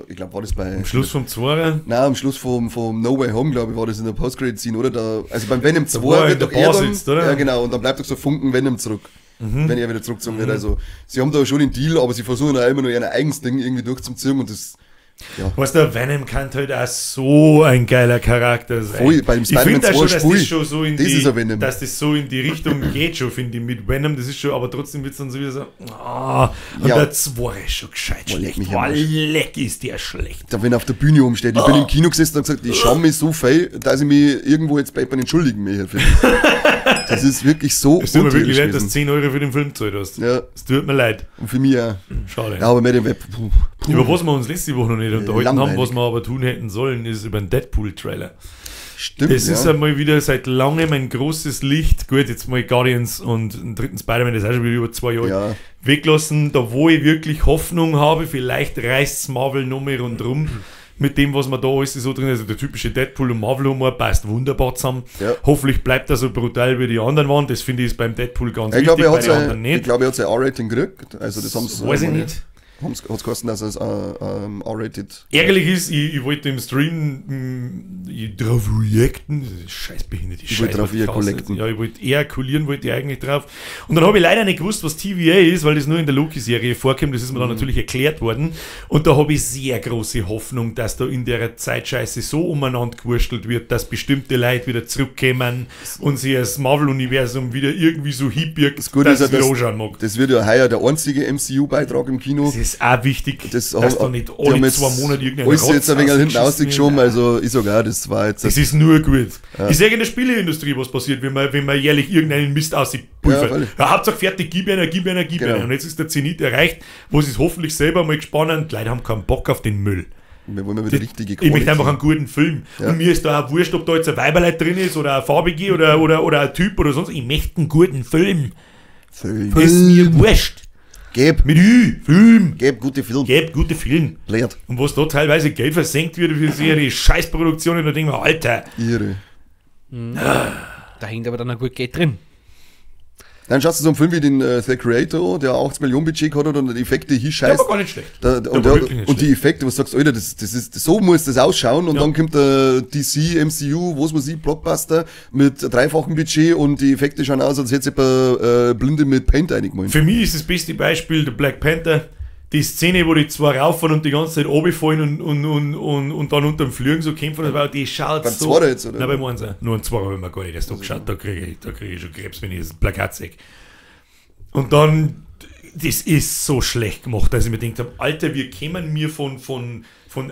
ich glaube, war das bei... Am Schluss vom 2. Nein, am Schluss vom No Way Home, glaube ich, war das in der Post-Credit-Scene, oder? Also beim Venom 2 wo er wird in der doch er Bar dann, sitzt, oder? Ja, genau, und dann bleibt doch so Funken Venom zurück, wenn er wieder zurückgezogen wird. Also, sie haben da schon den Deal, aber sie versuchen auch immer nur ihr eigenes Ding irgendwie durchzuziehen und das, ja. Weißt du, Venom kann halt auch so ein geiler Charakter sein. Voll, beim Ich Spider-Man finde auch 2 schon, dass Spui, das schon so in das die, ist ein Venom. dass das so in die Richtung geht schon, finde ich, mit Venom, das ist schon, aber trotzdem wird es dann so wieder so, und Ja. der 2 ist schon gescheit Boah, leck schlecht. mich Boah, am Arsch. leck ist der schlecht. Da, wenn er auf der Bühne umsteht. Ich bin im Kino gesessen und gesagt, ich schaue mich so feil, dass ich mich irgendwo jetzt bei jemandem entschuldigen möchte. Das ist wirklich so Es tut mir wirklich unterirdisch leid, dass du gewesen. 10 Euro für den Film gezahlt hast. Ja, Es tut mir leid. und für mich auch. Schade. Ja, aber mit dem Web, puh. Über was wir uns letzte Woche noch nicht unterhalten haben, langweilig. was wir aber tun hätten sollen, ist über den Deadpool-Trailer. Stimmt, Das ist ja. einmal wieder seit langem ein großes Licht. Gut, jetzt mal Guardians und den dritten Spider-Man, das ist auch schon wieder über 2 Jahre Ja. weglassen. Da wo ich wirklich Hoffnung habe, vielleicht reißt Marvel noch mehr rundherum mit dem, was man da alles so drin ist. Also der typische Deadpool- und Marvel-Humor passt wunderbar zusammen. Ja. Hoffentlich bleibt er so brutal wie die anderen waren. Das finde ich ist beim Deadpool ganz Ich glaube, wichtig, er bei den anderen nicht. hat sein R-Rating gekriegt. Also das haben sie Weiß ich nicht. Hat's gekostet, dass es R-rated. Ärgerlich ist, ich wollte im Stream drauf reacten. Das ist scheißbehindert. Ich wollte drauf collecten. Ja, ich wollte ejakulieren, wollte ich eigentlich drauf. Und dann habe ich leider nicht gewusst, was TVA ist, weil das nur in der Loki-Serie vorkommt. Das ist mir dann natürlich erklärt worden. Und da habe ich sehr große Hoffnung, dass da in der Zeitscheiße so umeinander gewurstelt wird, dass bestimmte Leute wieder zurückkommen und sich das Marvel-Universum wieder irgendwie so hippirgt, Das Gute ist ja, ich wieder dass, anschauen mag. das wird ja heuer der einzige MCU-Beitrag im Kino. Das ist auch wichtig, Das dass da nicht alle 2 Monate irgendein alles jetzt ein wenig hinten ausgeschoben, also also ich sag auch, das war jetzt... das ist nur gut. Ich sehe in der Spieleindustrie, was passiert, wenn man jährlich irgendeinen Mist auspulvert. Ja, voll. Ja, Hauptsache fertig, gib einer. Genau. Und jetzt ist der Zenit erreicht, wo sie es hoffentlich selber mal gespannt haben. Die Leute haben keinen Bock auf den Müll. wir wollen mal wieder richtige Ich möchte einfach einen guten Film. Ja. Und mir ist da auch wurscht, ob da jetzt ein Weiberleid drin ist oder ein Farbige oder ein Typ oder sonst. Ich möchte einen guten Film. Film. Ist mir wurscht. Geb Film. gute Film. Gebt gute Film. Lehrt. Und was da teilweise Geld versenkt wird für ihre Scheißproduktionen, da denken wir, Alter. Ihre. Da hängt aber dann ein gut Geld drin. Dann schaust du so einen Film wie den The Creator, der 80 Millionen Budget gehabt hat und die Effekte hier Der scheißt. war gar nicht schlecht. Da, Der und, war der, wirklich nicht und die Effekte, was du sagst, Alter, so muss das ausschauen und Ja. dann kommt der DC, MCU, was weiß ich, Blockbuster mit dreifachen Budget und die Effekte schauen aus, als hätte jemand Blinde mit Paint eingemalt. Für mich ist das beste Beispiel der Black Panther. Die Szene, wo die zwei rauffahren und die ganze Zeit runterfallen und dann unter dem Flügen so kämpfen, die schaut Beim so... Zweiter jetzt, oder? Nein, beim Einser. Nur ein Zweiter habe ich mir gar nicht erst angeschaut. Da kriege ich schon Krebs, wenn ich das Plakat sehe. Und dann, das ist so schlecht gemacht, dass ich mir gedacht habe, Alter, wir kämen mir von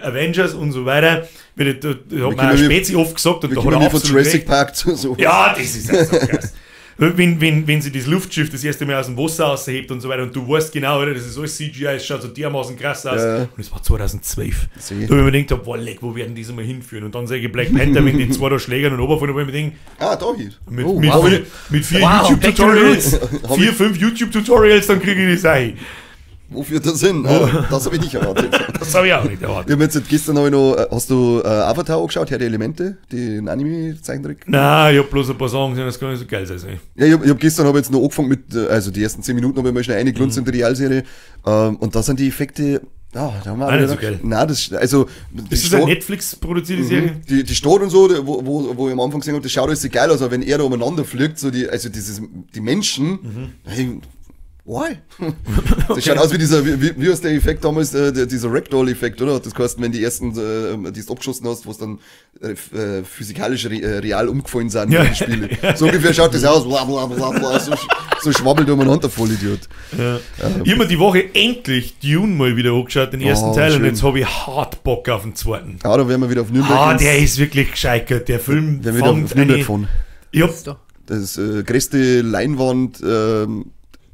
Avengers und so weiter, da hat man auch Spezi oft gesagt und Wir da hat kommen er wie von absolut Jurassic recht. Park zu so. Ja, das ist ja so krass. Wenn sie das Luftschiff das erste Mal aus dem Wasser raushebt und so weiter und du weißt genau, oder, das ist alles CGI, es schaut so dermaßen krass aus. Ja. Und das war 2012. Sehe. Da habe ich mir gedacht, boah, leck, wo werden die so mal hinführen? Und dann sage ich Black Panther, wenn die zwei da schlägern und runterfallen, wo ich mir denke, Ah, da hier. mit, Oh, mit, wow. mit 4 Wow, YouTube-Tutorials, Hab 5 YouTube-Tutorials, dann kriege ich das ein. Wofür das hin? Ah, das habe ich nicht erwartet. Das habe ich auch nicht erwartet. Ich hab jetzt gestern hab ich noch, hast du Avatar angeschaut, Herr der Elemente, den Anime-Zeichentrick? Nein, ich habe bloß ein paar Sachen gesehen, das kann nicht so geil sein. Ja, ich hab gestern jetzt noch angefangen mit, also die ersten 10 Minuten habe ich mal schnell eingelunzt in die Realserie. Und da sind die Effekte, ja, da haben wir Auch nicht wieder- so geil. Nein, das, also, Ist das eine Netflix-produzierte Serie? die Stadt und so, wo ich am Anfang gesehen habe, das schaut alles so geil aus, aber wenn er da umeinander fliegt, so die Menschen, hey, why? Das schaut aus wie wie heißt der Effekt damals, dieser Ragdoll-Effekt, oder? Das heißt, wenn die ersten, die du abgeschossen hast, wo es dann physikalisch real umgefallen sind, Ja. die Spiele. So ungefähr schaut das aus, bla bla bla bla, so schwabbelt umeinander, Vollidiot. Ja. Ich habe mir die Woche endlich Dune mal wieder angeschaut, den ersten Oh, Teil, und schön. jetzt habe ich hart Bock auf den zweiten. Ja, da werden wir wieder auf Nürnberg. Ah, der ist wirklich gescheitert. Der Film werden wir wieder auf Nürnberg fahren. Ich hab, Da. Das größte Leinwand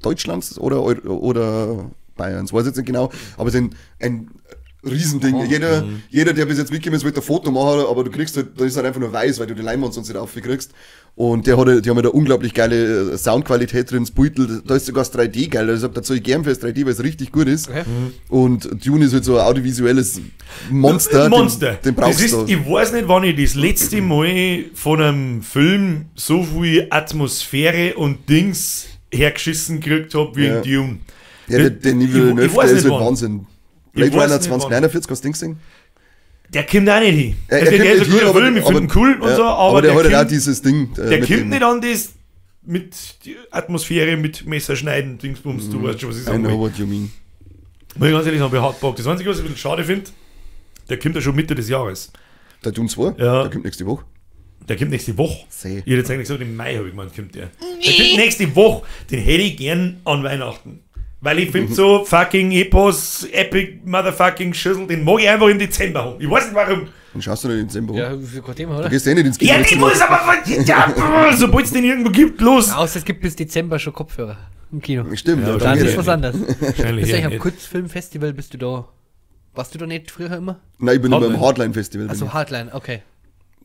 Deutschlands oder Bayerns, weiß ich jetzt nicht genau, aber es ist ein Riesending. Jeder, der bis jetzt mitgekommen ist, wird ein Foto machen, aber du kriegst halt, da ist halt einfach nur weiß, weil du die Leinwand sonst nicht aufkriegst. Und die haben halt eine unglaublich geile Soundqualität drin, das Beutel, da ist sogar das 3D geil. Also da zahle ich gern fürs 3D, weil es richtig gut ist. Okay. Und Dune ist halt so ein audiovisuelles Monster. Den brauchst du. Ich weiß nicht, wann ich das letzte Mal von einem Film so viel Atmosphäre und Dings hergeschissen gekriegt habe wie in Dune. Ja, der Niveau 9, der ist halt wann. Wahnsinn. Blade Runner 2049, hast du Ding gesehen? Der kommt auch nicht hin. Er Der ist ein kommt guter nicht hin, Film, ich finde ihn cool und so, aber der hat halt auch kommt, dieses Ding. der kommt nicht an das mit die Atmosphäre, mit Messerschneiden, Dingsbums, du weißt schon, was ich I sagen know will. what you mean. Muss ich ganz ehrlich sagen, ich hart Bock. Das Einzige, was ich ein bisschen schade finde, der kommt ja schon Mitte des Jahres. Der Dune 2, Ja. der kommt nächste Woche. Der kommt nächste Woche. Seh. Ich hätte jetzt eigentlich gesagt, im Mai habe ich gemeint, kommt der. Der kommt nächste Woche. Den hätte ich gern an Weihnachten. Weil ich finde so fucking Epos, Epic Motherfucking Schüssel, den mag ich einfach im Dezember haben. Ich weiß nicht warum. Dann schaust du nicht in Dezember. Ja, für kein Thema, Du oder? gehst eh nicht ins Kino. Ja, ich muss aber, ja, sobald es den irgendwo gibt, los. Außer es gibt bis Dezember schon Kopfhörer im Kino. Stimmt, Ja, ja, Dann geht ist ja was nicht. anderes. Wahrscheinlich Bist du ja eigentlich am nicht. Kurzfilmfestival, bist du da? Warst du da nicht früher immer? Nein, ich bin Hardline. beim Hardline-Festival. Also Hardline, okay.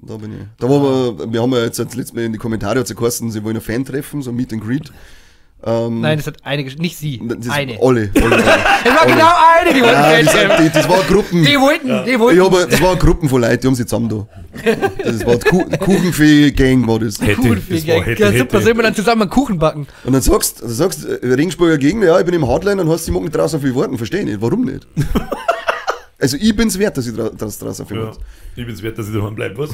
Da bin ich. Da wir haben ja jetzt das letzte Mal in die Kommentare hat geheißen, sie wollen ein Fan treffen, so ein Meet and Greet. Nein, das hat einige, nicht sie, Das eine. Alle. Es war genau eine, die wollten Ja, Fan das war Gruppen. Die wollten. Ja, aber das war Gruppen von Leuten, die haben sich zusammen da. Das war die Kuchenfee-Gang war das. Hätte, Cool, das war, ja, super, sollen wir dann zusammen einen Kuchen backen? Und dann sagst Regensburger Gegner, ja, ich bin im Hardline und hast, ich mag nicht draußen auf viel warten, verstehe nicht. Warum nicht? Also ich bin's wert, dass ich draußen auf viel Ja, warte. ich bin's wert, dass ich daheim bleibe, was?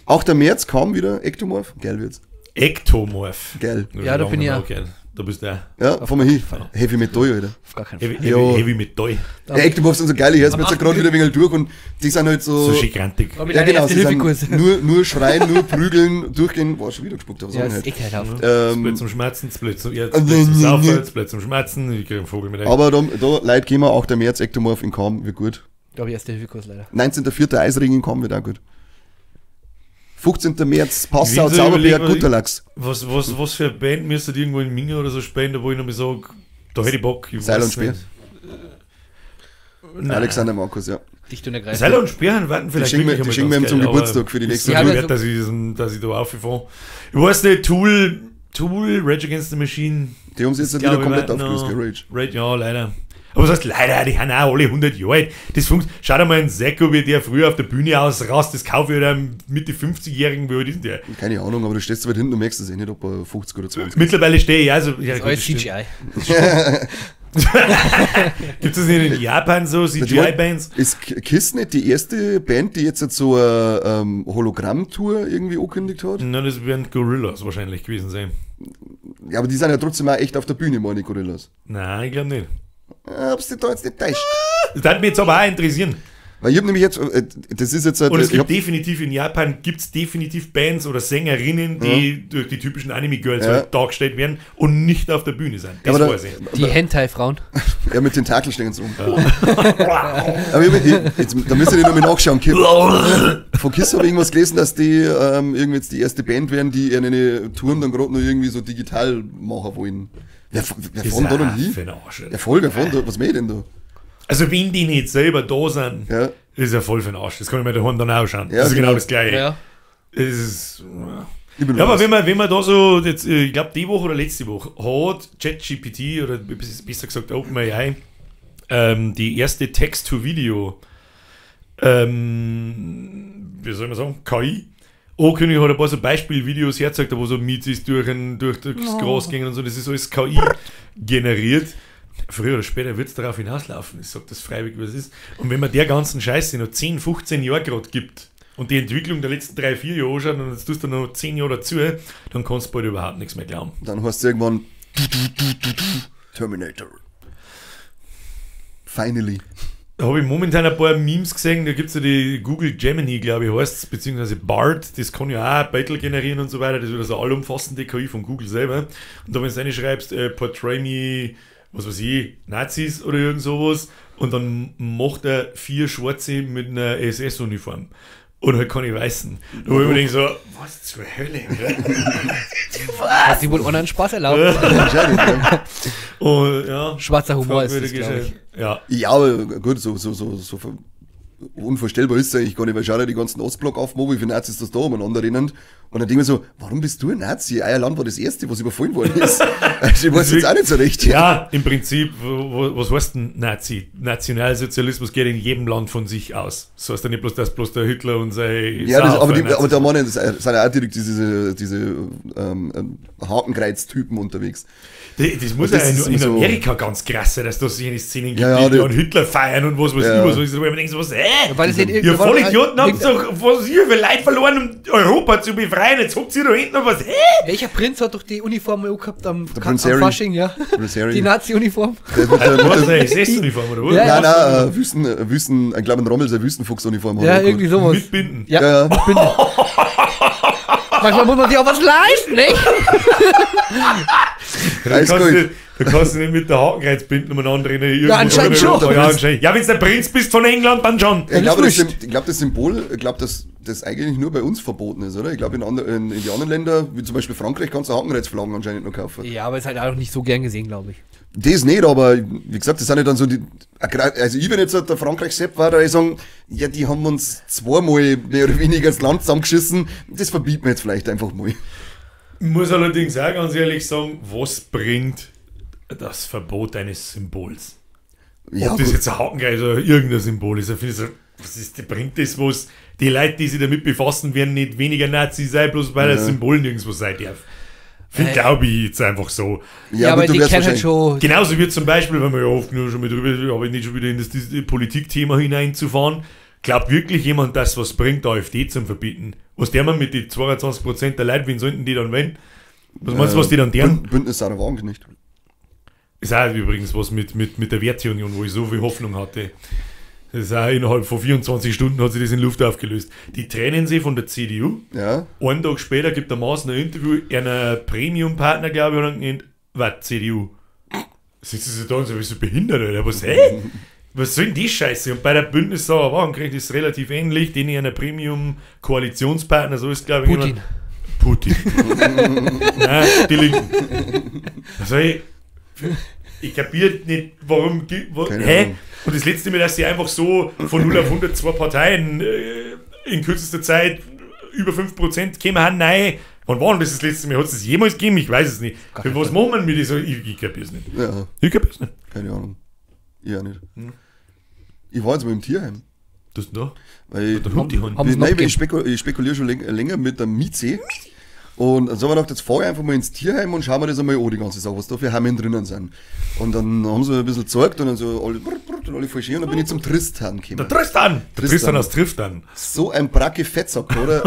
Auch der März kam wieder, Ektomorph, geil wird's. Ektomorph. Geil. Ja, da bin ich ja. Geil. Da bist du ja. Ja, fahr mal hin. Heavy Metal, Alter. Auf gar keinen Fall. Heavy, Ja. heavy Metall. Ja, Ektomorph sind so geile Herzen, Am jetzt 8. gerade wieder ein wenig durch und die sind halt So so. schön grantig. Aber mit Ja, einer genau, sie Erste-Hilfe-Kurs. sind nur schreien, nur prügeln, durchgehen. Boah, schon wieder gespuckt, aber so Ja, das halt. ist ekelhaft. Das Blöd Ähm, zum Schmerzen, das Blöd zum, ja, das Blöd zum Saufen, das Blöd zum Schmerzen. Ich krieg einen Vogel mit euch. aber da Leute gehen wir, auch der März Ektomorph in Kam wird gut. Da habe ich Erste-Hilfe-Kurs leider. 19.04. Eisring in Kam wird auch gut. 15. März Ich Passau, will so Zauberberg, überlegen, Gutterlachs. Was für eine Band müsste irgendwo in Minga oder so spielen, wo ich nochmal sage, da hätte ich Bock. Ich Seil weiß und Speer. nicht. Nein. Alexander Markus, ja. Dicht und ergreifend. Seil und Speer warten Die vielleicht schenken wirklich wir ihm einmal zum ganz geil, Geburtstag für die aber nächste ich Ja, glaube also- nicht, dass ich da aufgefahren. Ich weiß nicht, Tool, Rage Against the Machine. Die haben sich jetzt Das wieder glaub ich komplett warten aufgelöst, noch. gell, Rage. Rage, ja, leider. Aber was heißt leider, die haben auch alle 100 Jahre alt. Schau dir mal einen Seko, wie der früher auf der Bühne ausrast, das kaufe ich einem Mitte 50-Jährigen, wie alt ist denn der? Keine Ahnung, aber du stehst so weit hinten und merkst es eh nicht, ob er 50 oder 20 Mittlerweile stehe ich also. Ja, Das ist alles CGI. Gibt es nicht in Japan so CGI-Bands? Ist Kiss nicht die erste Band, die jetzt so eine Hologramm-Tour irgendwie angekündigt hat? Nein, das werden Gorillas wahrscheinlich gewesen sein. Ja, aber die sind ja trotzdem auch echt auf der Bühne, meine Gorillas. Nein, ich glaube nicht. Ob es dich da jetzt nicht täuscht. Das würde mich jetzt aber auch interessieren. Weil ich hab nämlich jetzt, das ist jetzt, Und es ich gibt hab, definitiv in Japan definitiv Bands oder Sängerinnen, die durch die typischen Anime-Girls Ja. halt dargestellt werden und nicht auf der Bühne sind. Das aber da, weiß ich. Die Hentai-Frauen. ja, mit Tentakeln stehen sie rum. Aber da müsst ihr nicht nochmal nachschauen. Von Kiss habe ich irgendwas gelesen, dass die irgendwie jetzt die erste Band werden, die ihre Touren dann gerade noch irgendwie so digital machen wollen. Wer fahren da denn hin? Für einen Arsch, Alter. Ja, voll, wer fahren da? Was mehr denn da? Also wenn die nicht selber da sind, Ja. ist ja voll für den Arsch. Das kann ich mir daheim dann auch schauen. Ja, das ist genau genau. das Gleiche. Ja. Es ist, Ich bin ja, aber raus. wenn man da so, jetzt, ich glaube die Woche oder letzte Woche, hat ChatGPT oder besser gesagt OpenAI die erste Text-to-Video, wie soll man sagen, KI, angekündigt, hat ein paar so Beispielvideos hergezeigt, wo so Miezis durchs Gras gingen und so, das ist alles KI generiert. Früher oder später wird es darauf hinauslaufen, ich sage das freiwillig, was es ist. Und wenn man der ganzen Scheiße noch 10, 15 Jahre gerade gibt und die Entwicklung der letzten 3, 4 Jahre anschaut und jetzt tust du noch 10 Jahre dazu, dann kannst du bald überhaupt nichts mehr glauben. Dann hast du irgendwann Terminator. Finally. Da habe ich momentan ein paar Memes gesehen, da gibt es ja die Google Gemini, glaube ich, heißt es, beziehungsweise BART, das kann ja auch Battle generieren und so weiter, das ist wieder so eine allumfassende KI von Google selber. Und da, wenn du reinschreibst, portray me, was weiß ich, Nazis oder irgend sowas, und dann macht er 4 Schwarze mit einer SS-Uniform. oder halt keine Weißen. Da wo ich mir denke so, was zur Hölle, Hat sich wohl anderen Spaß erlaubt. Wahrscheinlich, ja. Und ja, Schwarzer Humor ist das, fragwürdige glaube ich. Scheiße. Ja, Ja, aber gut, so unvorstellbar ist es eigentlich gar nicht, weil schau dir die ganzen Ostblock auf, wie viele Nazis das da umeinander rennen. Und dann denke ich mir so, warum bist du ein Nazi? Euer Land war das erste, was überfallen worden ist. Also ich weiß jetzt auch nicht so recht. ja, im Prinzip, was heißt denn Nazi? Nationalsozialismus geht in jedem Land von sich aus. Das heißt ja nicht bloß, dass bloß der Hitler und sein Ja, das, aber, Saufer aber da Nazis meine ich, das sind ja auch direkt diese Hakenkreuz-Typen unterwegs. Das muss das ja ist in so- Amerika ganz krass sein, dass da so eine Szenen gibt, Ja, ja, die die- an Hitler feiern und was Ja. über so ist. Wo ich mir denke, so, was, Weil es in ihr Vollidioten habt doch was ihr für Leid verloren, um Europa zu befreien. Jetzt habt ihr da hinten noch was, Welcher Prinz hat doch die Uniform auch gehabt am Prinz am Harry. Fasching, ja? Prinz Harry. Die Nazi-Uniform. Der mit der, Was mit ist der, eine SS-Uniform oder was? Ja, nein, Wüsten, ich glaube, ein Rommel ist Wüstenfuchsuniform. Ja, irgendwie sowas. Mit Binden. Ja, Ja, ja. Bin, manchmal muss man sich auch was leisten, nicht? Alles gut. Da kannst du nicht mit der Hakenkreuz binden umeinander rennen. Ja, anscheinend schon. Ja, anscheinend. Ja, wenn du der Prinz bist von England, dann schon. Ich glaube, wurscht. das Symbol, dass das eigentlich nur bei uns verboten ist, oder? Ich glaube, in die anderen Ländern, wie zum Beispiel Frankreich, kannst du Hakenkreuzflaggen anscheinend noch kaufen. Ja, aber ist halt auch nicht so gern gesehen, glaube ich. Das nicht, aber wie gesagt, das sind ja dann so die. Also, ich bin jetzt der Frankreich-Sepp, war da ich sagen, ja, die haben uns zweimal mehr oder weniger das Land zusammengeschissen. Das verbieten wir jetzt vielleicht einfach mal. Ich muss allerdings auch ganz ehrlich sagen, was bringt das Verbot eines Symbols? Ja, Ob das gut. jetzt ein Hakenkreuz oder irgendein Symbol ist, ich finde so, bringt das was? Die Leute, die sich damit befassen, werden nicht weniger Nazi sein, bloß weil das Symbol nirgendwo sein darf. Glaube ich jetzt einfach so. Ja, aber gut, du die wirst kennen halt wahrscheinlich- schon. Genauso wie zum Beispiel, wenn wir ja oft nur schon mal drüber, aber nicht schon wieder in das Politikthema hineinzufahren, glaubt wirklich jemand, dass was bringt, AfD zum Verbieten? Was der man mit den 22% der Leute, wen sollten die dann wählen? Was meinst du, was die dann deren? Bündnis Sarah Wagen nicht. Ist auch übrigens was mit der Werteunion, wo ich so viel Hoffnung hatte. Das ist auch innerhalb von 24 Stunden hat sich das in Luft aufgelöst. Die trennen sich von der CDU. Ja. Einen Tag später gibt der Maaßen ein Interview, einer Premium-Partner, glaube ich, hat ihn genannt, was, CDU? Sitzen sie da und so, bist du behindert, Alter? Was, was soll denn die Scheiße? Und bei der Bündnis Sauer Wagen kriegt es relativ ähnlich, den einer Premium-Koalitionspartner, so ist, glaube ich, Putin. Putin. Nein, die Linken. Also ich kapiere nicht, warum. Keine Hä? Ahnung. Und das letzte Mal, dass sie einfach so von 0 auf 100 zwei Parteien in kürzester Zeit über 5% kämen haben, nein. Wann war denn das letzte Mal? Hat es das jemals gegeben? Ich weiß es nicht. Für was machen wir mit dieser? Ich kapiere es nicht. Ja, Ich kapiere es nicht. keine Ahnung. Ich auch nicht. Ich war jetzt mal im Tierheim. Das ist da. Weil Der Hund, die Hand. haben- nein, noch ich spekuliere schon länger mit der Mieze. Und dann haben wir gedacht, jetzt fahre ich einfach mal ins Tierheim und schauen wir das einmal an, die ganze Sache, was da für Hammeln drinnen sind. Und dann haben sie ein bisschen gezeigt und dann so alle, und alle voll schön und dann bin ich zum Tristan Der gekommen. Tristan. Tristan. Tristan aus Tristan. So ein bracke Fettsack, oder?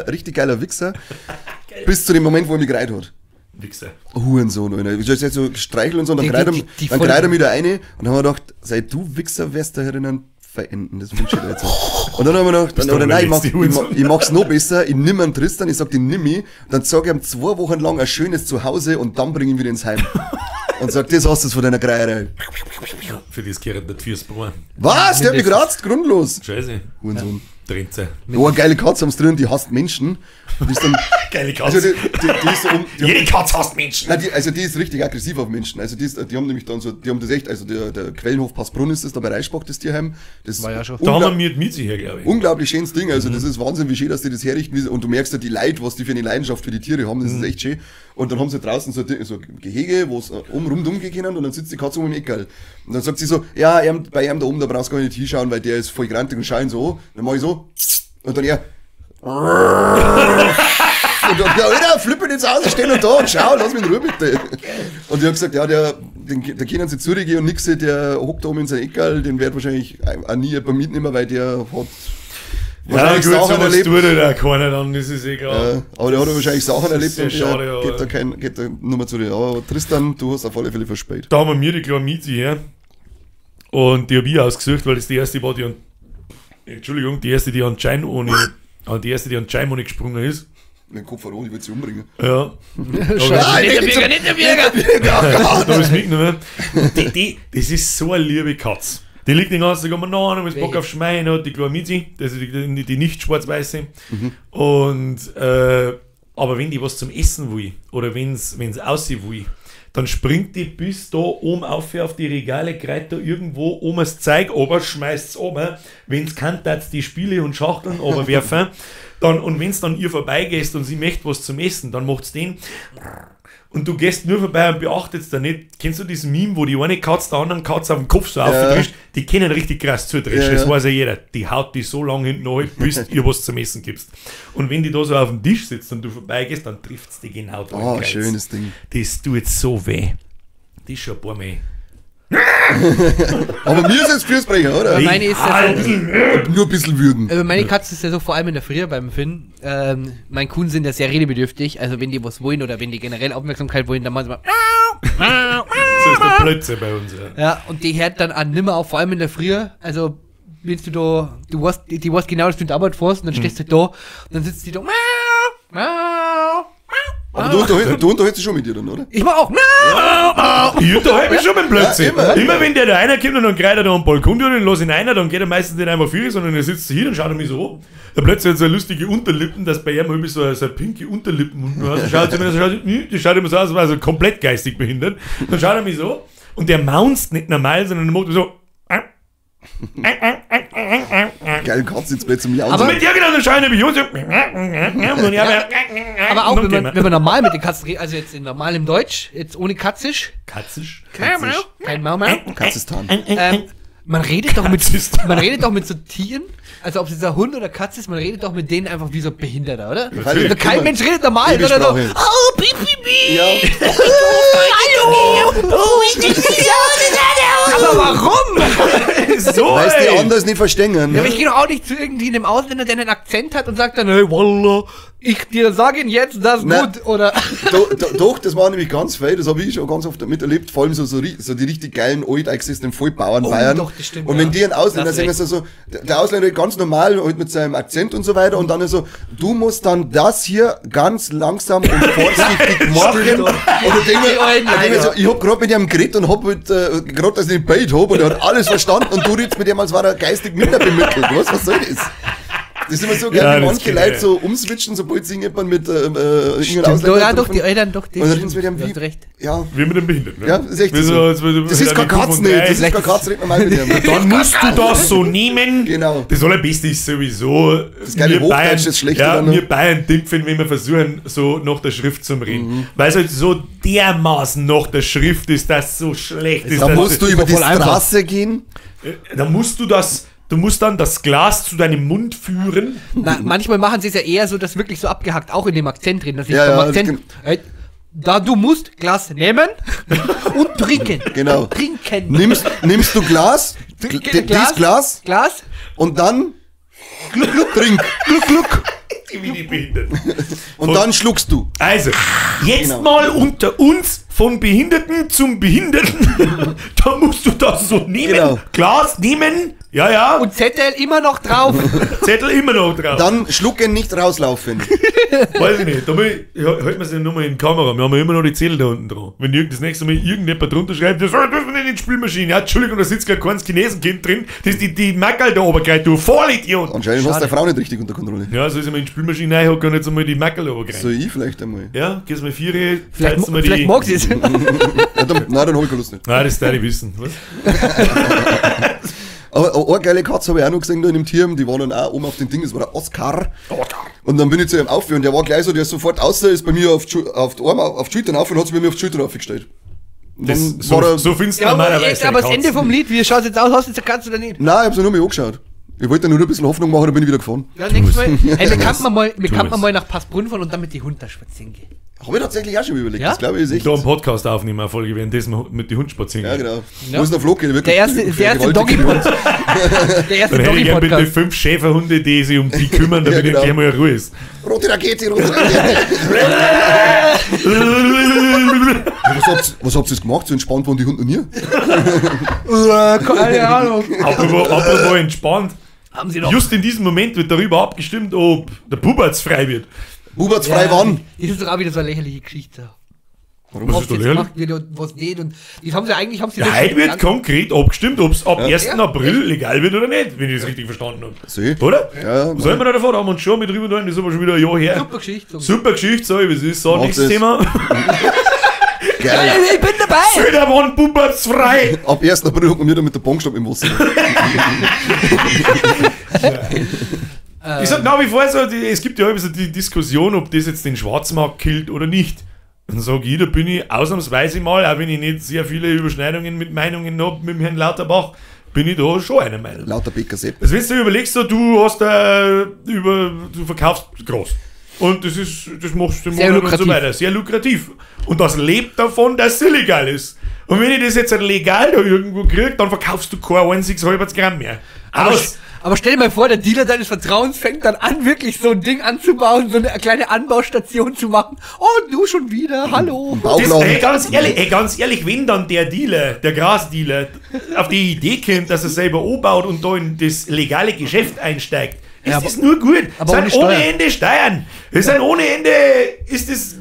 Richtig geiler Wichser. Bis zu dem Moment, wo er mich gereiht hat. Wichser. Hurensohn, Alter. Ich hab jetzt so gestreichelt und so, und dann Die- greift er die dann voll- greift er mich da rein und dann haben wir gedacht, sei du Wichser, wirst da herinnen verenden. Das wünsche ich dir jetzt. Und dann haben wir gedacht, Bist du oder aber nein, letzte Hurensohn. ich mach's noch besser, ich nimm einen Tristan, ich sag, den nimm ich, dann sag ich ihm 2 Wochen lang ein schönes Zuhause und dann bring ich ihn wieder ins Heim. Und sag, das hast du von deiner Greierei. Für das gehört nicht fürs Brauchen. Was? Der hat mich geratzt, grundlos. Scheiße. Hurensohn. Drinze. Oh, eine geile Katze haben's drin, die hasst Menschen. Die ist dann, Geile also Katze. die ist so Jede Katze hasst Menschen. Nein, die ist richtig aggressiv auf Menschen. Also die haben nämlich dann so, die haben das echt, also der Quellenhof Passbrunn ist das, da bei Reichsbach, das Tierheim. Das War ja schon. Da haben wir mit Miezi her, glaube ich. unglaublich schönes Ding. Also das ist Wahnsinn, wie schön, dass die das herrichten. Und du merkst ja die Leid, was die für eine Leidenschaft für die Tiere haben. Das ist echt schön. Und dann haben sie draußen so ein Gehege, wo es rundum gehen können und dann sitzt die Katze um den Eckerl. Und dann sagt sie so, ja, bei ihm da oben, da brauchst du gar nicht hinschauen, weil der ist voll grantig und schauen so. Dann mach ich so. Und dann er. Und dann, ja, Alter, flippen jetzt aus, ich steh noch da und schau, lass mich in Ruhe bitte. Und ich hab gesagt, ja, der können sie zurückgehen und nix, der hockt da oben in sein Eckerl, den wird wahrscheinlich auch nie jemand mitnehmen, weil der hat Ja, wahrscheinlich gut, Sachen sowas erlebt. tut ja keiner, dann ist es egal. Aber der hat ja wahrscheinlich Sachen erlebt sehr und schade, der aber- geht da nur mal zu dir. Aber Tristan, du hast auf alle Fälle verspätet. Da haben wir die kleine Miezi her. Und die habe ich ausgesucht, weil das die erste war, die an Schein ohne gesprungen ist. Mein Kopf verloren, ich will sie umbringen. Ja. Scheiße, nicht der Bürger, nicht der Bürger. Da habe ich mitgenommen. Das ist so eine liebe Katze. Die liegt den ganzen Tag um an, und Bock auf Schmein hat, die kleine Mizi, also die nicht schwarz-weiße. Und, aber wenn die was zum Essen will, oder wenn's aussehen will, dann springt die bis da oben auf die Regale, greift da irgendwo oben das Zeug runter, schmeißt es runter. Wenn's kann, darf's die Spiele und Schachteln runterwerfen. Dann, und wenn's dann ihr vorbeigehst und sie möchte was zum Essen, dann macht's den. Und du gehst nur vorbei und beachtet's da nicht. Kennst du diesen Meme, wo die eine Katze der anderen Katze auf den Kopf so aufdrischt? Die können richtig krass zudrischen, das weiß ja jeder. Die haut die so lange hinten an, bis ihr was zum Essen gibst. Und wenn die da so auf dem Tisch sitzt und du vorbeigehst, dann trifft's die genau da. Oh, schönes Ding. Das tut so weh. Das ist schon ein paar Mal. Aber mir ist jetzt Fürsprecher, oder? Aber meine ist ja so, Nur ein bisschen würgen. meine Katze ist ja so, vor allem in der Früh beim Finn. Meine Kuhn sind ja sehr redebedürftig. Also wenn die was wollen oder wenn die generell Aufmerksamkeit wollen, dann machen sie mal. So ist der Plötze bei uns. Ja. Ja, und die hört dann an nimmer auf, vor allem in der Früh. Also wenn du weißt, die weißt genau, dass du in der Arbeit fährst und dann stehst du da und dann sitzt die da. Aber du unterhältst dich schon mit dir dann, oder? Ich mach auch. Ich unterhalte mich schon mit dem Plötze. Ja, immer wenn der da einer kommt und dann greift er da am Balkon und lass ihn rein, dann geht er meistens nicht einmal für, sondern er sitzt hier und schaut er mich so an. Der Plötze hat so eine lustige Unterlippen, dass bei ihm irgendwie so eine pinke Unterlippen unten hast. Das schaut immer so aus, als wäre er komplett geistig behindert. Dann schaut er mich so und der maunzt nicht normal, sondern er macht so. Geil, Katze ins Bett zum Jausen. Also mit der genau, dann schauen wir uns. Aber auch wenn man normal mit den Katzen redet, also jetzt in normalem Deutsch, jetzt ohne Katzisch. Katzisch? Kein Mau-Mau. Katzistan. Man redet doch mit so Tieren, also ob es jetzt ein Hund oder Katze ist, man redet doch mit denen einfach wie so ein Behinderter, oder? Natürlich. Also kein Mensch redet normal, sondern so, Babysprache. oh, piep. Ja. Hallo! Aber warum? So, Weil es die ey. anders nicht verstehen. Ja, Ne? aber ich gehe doch auch nicht zu irgendwie einem Ausländer, der einen Akzent hat und sagt dann, hey, Wallah, ich dir sage ihn jetzt, das ist Na. gut, oder? Doch, das war nämlich ganz fein, das habe ich schon ganz oft miterlebt, vor allem so die richtig geilen alteingesessenen Vollbauern Bayern. doch, das stimmt, und wenn ja. die einen Ausländer Das sehen, recht. ist so, der Ausländer ganz normal, halt mit seinem Akzent und so weiter, und dann ist so, du musst dann das hier ganz langsam und vorsichtig machen. Und ich denke Die alten mir so, Leider. ich hab gerade mit ihm geredet und hab halt, gerade, dass ich den Bait hab, und er hat alles verstanden, und du redest mit ihm, als war er geistig minder bemittelt. Was soll das? Das ist immer so geil, Ja, wie das manche geht, Leute ja. so umswitchen, sobald sie irgendjemand mit irgendeinem Stimmt, Ausländer ja, doch, treffen. die Eltern, doch, die Und dann reden sie mit dem du wie, hast recht. ja, Wie mit dem Behinderten. Ne? ja, das ist echt Wie so. als würde- Das ist kein Katzen, nicht, das ist kein Katzen, reden wir mal mit dem. Dann musst du das so nehmen. Genau. Das allerbeste ist sowieso. Das geile wir Hochdeutsch, Bayern- das Schlechte Ja, dann noch. wir Bayern dimpfen, wenn wir versuchen, so nach der Schrift zu reden. Weil es halt so dermaßen nach der Schrift ist, das so schlecht ist. Da dass- musst du über die voll einfach. Straße gehen. Da musst du musst dann das Glas zu deinem Mund führen. Na, manchmal machen sie es ja eher so, dass wirklich so abgehackt, auch in dem Akzent drin, dass ich Ja, vom ja, Akzent, da du musst Glas nehmen und trinken. Genau. Trinken. Nimmst du Glas, dieses Glas, Glas. und dann gluck, gluck, trink, gluck, gluck. Wie die Behinderten. Und dann schluckst du. Also, jetzt Genau. mal unter uns von Behinderten zum Behinderten. Da musst du das so nehmen. Genau. Glas nehmen. Ja, ja. Und Zettel immer noch drauf. Zettel immer noch drauf. Dann schlucken, nicht rauslaufen. Weiß ich nicht. Da halten wir sie nochmal in die Kamera. Wir haben ja immer noch die Zettel da unten dran. Wenn das nächste Mal irgendjemand drunter schreibt, das dürfen wir nicht in die Spülmaschine. Ja, Entschuldigung, da sitzt gar kein Chinesenkind drin. Das ist die Mackerl da oben gleich, du Vollidiot. Anscheinend hast du deine Frau nicht richtig unter Kontrolle. Ja, so ist immer in die Spülmaschine rein, hat gar nicht so mal die Mackerl da oben rein. So ich vielleicht einmal. Ja, gehst mal 4, Vielleicht, mal vielleicht die... mag sie es. Ja, dann, nein, dann hab ich keine Lust nicht. Nein, das darf ich wissen. Was? Aber eine geile Katze habe ich auch noch gesehen da in dem Tier, die war dann auch oben auf dem Ding, das war der Oscar. Und dann bin ich zu ihm aufgeführt und der war gleich so, der ist sofort außer, ist bei mir auf die Arme, auf die Schultern auf und hat sich bei mir auf die Schultern aufgestellt. Und Das, dann so, war er, so findest du Ja, aber, normalerweise aber das eine Ende Katze. vom Lied, wie schaut es jetzt aus? Hast du jetzt eine Katze oder nicht? nein, ich hab's nur mal angeschaut. Ich wollte nur ein bisschen Hoffnung machen, dann bin ich wieder gefahren. Ja, nächstes Mal. Hey, wir kann man es. mal nach Passbrunn fahren und dann mit die Hunde spazieren gehen. Habe ich tatsächlich auch schon überlegt, Ja? das glaube ich ist echt. Da einen Podcast aufnehmen, eine Folge, während das mit den Hunden spazieren. Ja, genau. Ja. Wo ist der Flog? Der erste Doggy-Podcast. Der erste Dann hätte ich gerne bitte Doggy-Podcast. 5 Schäferhunde, die sich um die kümmern, damit Ja, genau. gleich mal Ruhe ist. Rote Rakete, rote Rakete. Was habt ihr jetzt gemacht? So entspannt waren die Hunde noch nie? Keine Ahnung. Apropos entspannt. Haben sie noch. Just in diesem Moment wird darüber abgestimmt, ob der Buberts frei wird. Buberts frei wann? Das ist doch auch wieder so eine lächerliche Geschichte. Warum? Was was ist da jetzt lehrlich? gemacht wird und was nicht. Und die haben sie eigentlich, Ja, heute wird konkret abgestimmt, ob es ab 1. Ja. April legal wird oder nicht, wenn ich das richtig verstanden habe. See? Oder? Ja, Was soll man da davon? Da haben wir uns schon mit drüber gehalten, das ist aber schon wieder ein Jahr her. Super Geschichte. Super Geschichte, sag ich, wie es ist. So, Macht nächstes es. Thema. Geil. Ich bin dabei! Södermann, Bumpertz frei! Ab 1. April hocken wir da mit der Bankstopp im Wasser. Ich sag nach wie vor so, es gibt ja immer so die Diskussion, ob das jetzt den Schwarzmarkt killt oder nicht. Dann sag ich, da bin ich ausnahmsweise mal, auch wenn ich nicht sehr viele Überschneidungen mit Meinungen habe mit dem Herrn Lauterbach, bin ich da schon einer Meinung. Lauter Bäcker Sepp. Also wenn du dir überlegst, so, du hast du verkaufst Gras. Und das machst du im Sehr Monat und so lukrativ. weiter. Sehr lukrativ. Und das lebt davon, dass es illegal ist. Und wenn ich das jetzt legal da irgendwo krieg, dann verkaufst du kein einziges halbes Gramm mehr. Aus! Aber stell dir mal vor, der Dealer deines Vertrauens fängt dann an, wirklich so ein Ding anzubauen, so eine kleine Anbaustation zu machen. Oh, du schon wieder, hallo. Das, Bauchladen. ganz ehrlich, wenn dann der Dealer, der Grasdealer, auf die Idee kommt, dass er selber anbaut und da in das legale Geschäft einsteigt, ist Ja, das nur gut. aber Es ohne sind ohne Steuern. Ende Steuern. Es sind ohne Ende, ist das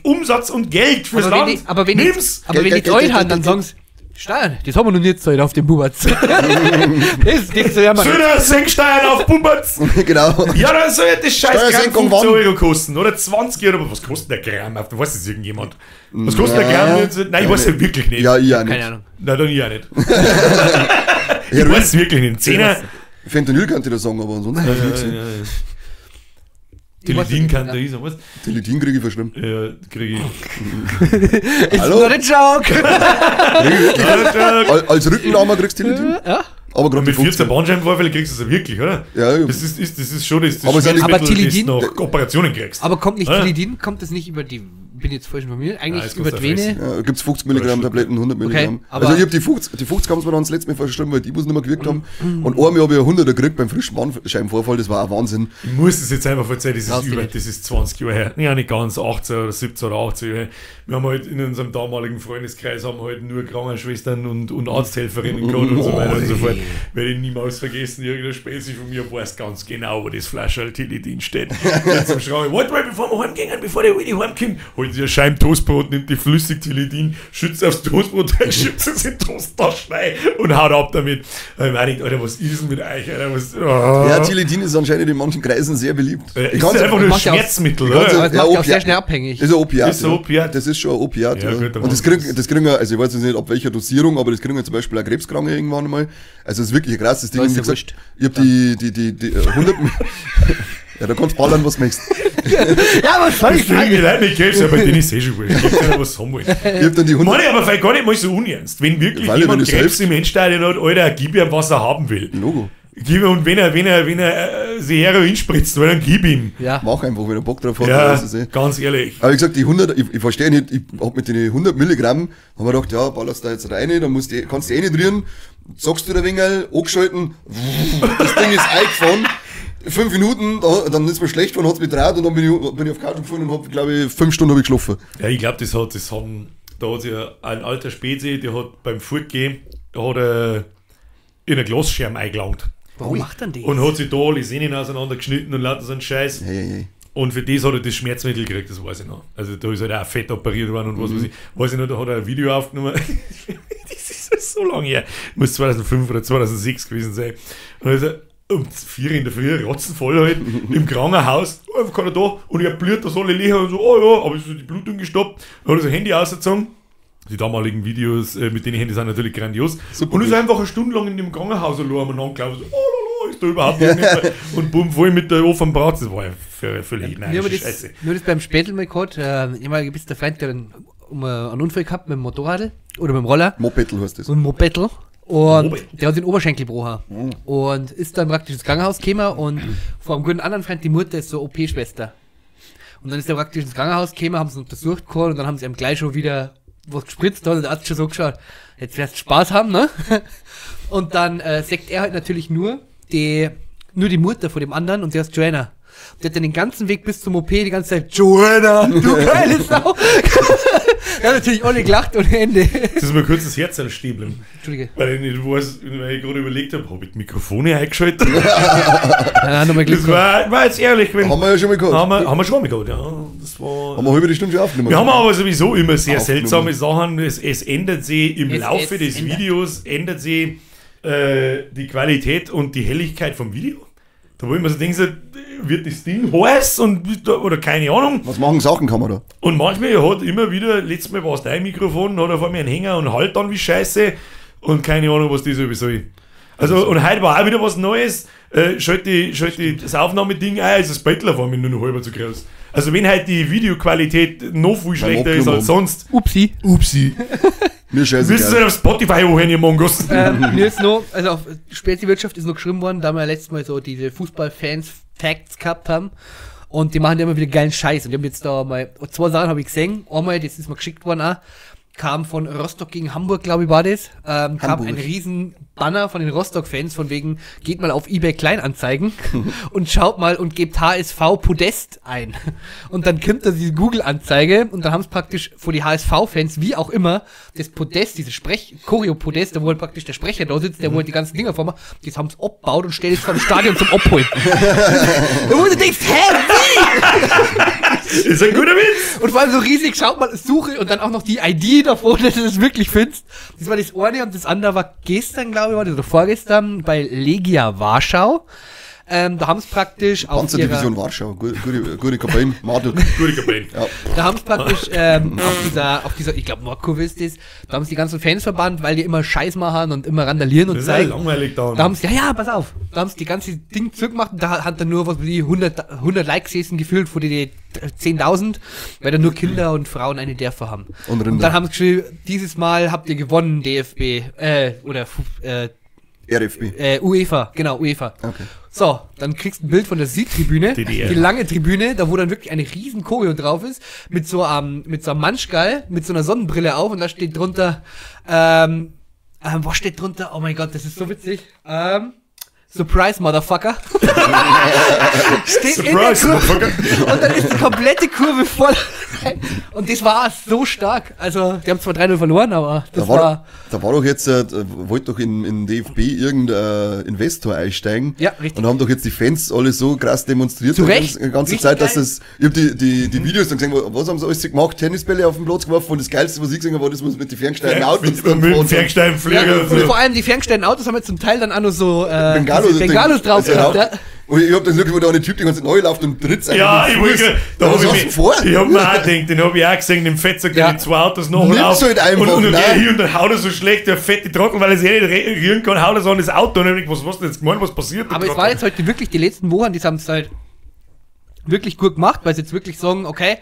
Umsatz und Geld fürs Aber Land. wenn die, aber wenn die, Nimm's. aber wenn die Geld, Treuen Geld, haben, dann Geld, sagen sie, Steuern, das haben wir noch nicht gezahlt auf dem Bubatz. das so ja man. Söder, senk Steuern auf Bumperz. Genau. Ja, dann soll das scheiß Gramm Steuersenkung 15 wann? Euro kosten. Oder 20 Euro. Was kostet der Gramm? Weiß das irgendjemand? Was kostet der Gramm? Nein, ich weiß es wirklich nicht. Ja, ich auch nicht. Keine Ahnung. Nein, dann ich auch nicht. Ich Heroin. weiß es wirklich nicht. Zehner. Fentanyl kann ich da sagen, aber ansonsten hab ich nichts gesehen. Teledin kann da ist, was? Teledin kriege ich verschrieben. Ja, kriege ich. Ist Hallo? nur ein Joke. Als Rückennahme kriegst du Teledin. Ja. Aber gerade Mit die 14 50. Bandscheibenvorfälle kriegst du es ja wirklich, oder? Ja, ja. Das ist schon das Aber Schmerzmittel, aber das Teledin- du nach Operationen kriegst. Aber kommt nicht Ja. Tilidin, kommt das nicht über die, bin jetzt falsch informiert, eigentlich Ja, das über kannst die du Vene? Ja, gibt's 50 Milligramm Tabletten, 100 Milligramm. aber- Also ich hab die 50 haben sie mir dann das letzte Mal verschrieben, weil die was nicht mehr gewirkt haben. Und einmal habe ich 100er gekriegt beim frischen Bandscheibenvorfall, das war ein Wahnsinn. Ich muss es jetzt einfach erzählen, das ist Rausgerechnet. das ist 20 Jahre her. Ja, nicht ganz, 18 oder 17 oder 18 Jahre. Wir haben halt in unserem damaligen Freundeskreis haben halt nur Krankenschwestern und Arzthelferinnen gehabt und so weiter und so fort. Werde ich niemals vergessen, irgendein Spezi von mir weiß ganz genau, wo das Flascherl Teledin steht. Jetzt zum Schreiben, warte mal, bevor wir heimgehen, bevor der Willi heimkommt, holt sich ein Scheiben Toastbrot, nimmt die flüssig Teledin, schützt aufs Toastbrot, schützt es in die Toasttasche rein und haut ab damit. Und ich meine, Alter, was ist denn mit euch, Alter? Was, Ja, Teledin ist anscheinend in manchen Kreisen sehr beliebt. ist kann's- das einfach nur ein macht ja auch- Schmerzmittel, ich kann's oder? Aber es Ja, macht ja auch Opiat. sehr schnell abhängig. Das ist ein Opiat. Ist ein Opiat. Das ist schon ein Opiat. Ja, Ja, gut, dann und das machen kriegen wir, also ich weiß jetzt nicht, ab welcher Dosierung, aber das kriegen wir zum Beispiel auch Krebskranke irgendwann mal. Also das ist wirklich ein krasses Ding. Da ist Wie ja gesagt, wurscht. ich hab die 100... Ja, da kannst du ballern, was du möchtest. Ja, was soll ich Ich sagen? will Leute nicht Krebs, aber denen ist eh schon wurscht. Ich kann ja was haben wollen. Ich hab dann die 100... Meine, aber vielleicht gar nicht mal so unernst. Wenn wirklich Weil, jemand wenn du Krebs selbst- im Endstadion hat, Alter, gib ihm, was er haben will. Logo. Gib ihm, und wenn er sich Heroin spritzt, dann gib ihm. Ja. Mach einfach, wenn er Bock drauf hat. Ja, das ist eh. ganz ehrlich. Aber wie gesagt, die 100, ich verstehe nicht, ich hab mit den 100 Milligramm, haben wir gedacht, ja, ballerst da jetzt rein, dann kannst du eh nicht rühren, sagst du der Wingel, angeschalten, das Ding ist eingefahren, 5 Minuten, dann ist mir schlecht geworden, hat's mich draht und dann bin ich auf die Couch gefallen und hab, glaube ich, 5 Stunden hab ich geschlafen. Ja, ich glaube, da hat sich ein alter Spezi, der hat beim Fortgehen, da hat er in eine Glasscherbe eingelangt. Warum macht dann die? Und hat sich da alle Sehnen auseinandergeschnitten und lauter so einen Scheiß. Hey. Und für das hat er das Schmerzmittel gekriegt, das weiß ich noch. Also da ist halt auch fett operiert worden und was weiß ich. Weiß ich noch, da hat er ein Video aufgenommen. Das ist so lange her. Muss 2005 oder 2006 gewesen sein. Und also um 4 in der Früh, ratzenvoll halt, im Krankenhaus, einfach keiner da. Und ich hab blüht, da soll ich liegen und so, oh ja, aber ist so die Blutung gestoppt. Dann hat er sein Handy ausgezogen. Die damaligen Videos mit den Handys sind natürlich grandios. Super und ist gut. einfach eine Stunde lang in dem Krankenhaus allein und angelaufen, so, oh lala, ist da überhaupt nicht mehr. Und bumm, voll mit der offenen Bratz. Das war ja völlig Nur nein, das, Scheiße. nur das beim Spätel mal gehabt, ehemaliger bist der Freund, der einen Unfall gehabt mit dem Motorrad oder mit dem Roller, Mopedl heißt das. so ein Mopedl. Und Moped. der hat den Oberschenkel gebrochen. Und ist dann praktisch ins Krankenhaus gekommen und vor einem guten anderen Freund, die Mutter ist so OP-Schwester. Und dann ist er praktisch ins Krankenhaus gekommen, haben sie ihn untersucht gehabt und dann haben sie ihm gleich schon wieder was gespritzt und der Arzt schon so geschaut, jetzt wirst du Spaß haben, ne? Und dann sagt er halt natürlich nur die Mutter von dem anderen und der ist Joanna. Und der hat dann den ganzen Weg bis zum OP die ganze Zeit, Joanna, du geile Sau. Er hat natürlich alle gelacht ohne Ende. Das ist mir kurz das Herz anstiebeln. Entschuldige. Weil ich nicht weiß, weil ich gerade überlegt habe, habe ich die Mikrofone eingeschaltet? Ja, nochmal Glück Das gehabt. war jetzt ehrlich. Wenn, Haben wir ja schon mal gehabt. haben wir schon mal gehabt, ja. das war... Haben wir halbe Stunde schon aufgenommen. Wir haben aber sowieso immer sehr Aufgenommen. seltsame Sachen. Es ändert sich im Laufe des Videos, ändert sich die Qualität und die Helligkeit vom Video. Da wo ich mir so denke, wird das Ding heiß oder keine Ahnung. Was machen Sachenkamera? Und manchmal hat immer wieder, letztes Mal war es dein Mikrofon, hat er vor mir einen Hänger und halt dann wie Scheiße und keine Ahnung, was das sowieso ist. Also, und heute war auch wieder was Neues. Schalte das Aufnahmeding ein, ist das Bettler vor mir nur noch halber zu groß. Also, wenn halt die Videoqualität noch viel schlechter ist als sonst. Upsi. Mir Müssen scheißegal. Sie auf Spotify hochhören, ihr Mongos. Mir ist noch, also auf Spezi-Wirtschaft ist noch geschrieben worden, da wir letztes Mal so diese Fußball-Fans-Facts gehabt haben. Und die machen ja immer wieder geilen Scheiß. Und die haben jetzt da mal, 2 Sachen habe ich gesehen. Einmal, das ist mir geschickt worden auch, kam von Rostock gegen Hamburg, glaube ich, war das. Kam ein riesen Banner von den Rostock-Fans von wegen, geht mal auf eBay Kleinanzeigen und schaut mal und gebt HSV Podest ein. Und dann kommt da diese Google-Anzeige und dann haben es praktisch vor die HSV-Fans, wie auch immer, das Podest, diese Choreo-Podest, da wo halt praktisch der Sprecher da sitzt, der wo halt die ganzen Dinger vormacht, das haben sie abgebaut und stellt es vor dem Stadion zum Abholen. Wo du denkst, hä, wie? Ist ein guter Witz. Und vor allem so riesig, schaut mal, suche und dann auch noch die ID davor, dass du das wirklich findest. Das war das eine und das andere war gestern, glaube ich, oder vorgestern bei Legia Warschau. Da haben es praktisch auf Panzerdivision Warschau, gute Kabine, Madel. Gute Kabine. Ja. Da haben es praktisch auf dieser, ich glaube Nordkurve ist das, da haben es die ganzen Fans verbannt, weil die immer Scheiß machen und immer randalieren und Das ist ja zeigen. langweilig da. Da haben sie, pass auf, da haben sie die ganze Ding zurückgemacht und da hat dann nur was wie 100 Likes gesessen, gefühlt vor die 10.000, weil da nur Kinder und Frauen eine Dörfer haben. Und dann haben sie geschrieben, dieses Mal habt ihr gewonnen, DFB, RFB. UEFA, genau, UEFA. Okay. So, dann kriegst du ein Bild von der Südtribüne, DDR. die lange Tribüne, da wo dann wirklich eine riesen Choreo drauf ist, mit so einem Manschgall, mit so einer Sonnenbrille auf und da steht drunter, was steht drunter? Oh mein Gott, das ist so witzig. Surprise, Motherfucker. Steht Surprise, in der Kurve. Motherfucker. Und dann ist die komplette Kurve voll. Und das war so stark. Also, die haben zwar 3-0 verloren, aber das war Da war doch jetzt, wollte doch in DFB irgendein Investor einsteigen. Ja, richtig. Und haben doch jetzt die Fans alle so krass demonstriert. Zu Recht. Die ganze Richtig Zeit, dass geil. das, ich hab die Videos dann gesehen, was haben sie alles gemacht? Tennisbälle auf den Platz geworfen und das Geilste, was ich gesehen habe, war das, was mit den ferngesteuerten Autos Mit dem Ferngesteinflieger. ja, und vor allem die ferngesteuerten Autos haben jetzt zum Teil dann auch noch so Bengalos drauf gehabt. Ja. Und ich hab dann gesehen, wo da eine Typ die ganze Zeit neu läuft und tritt Ja, ich wollte da was hab hast du vor? Ich hab mir auch gedacht, den hab ich auch gesehen, den Fetzer, Ja. die 2 Autos Nimm's nachlaufen. halt einfach, und nein. hier und dann haut er so schlecht, der fette Trottel, weil er sich nicht rühren kann, haut er so an das Auto und ich denk, was hast du jetzt gemeint, was passiert? Aber es war jetzt heute wirklich die letzten Wochen, die haben es halt wirklich gut gemacht, weil sie jetzt wirklich sagen, okay,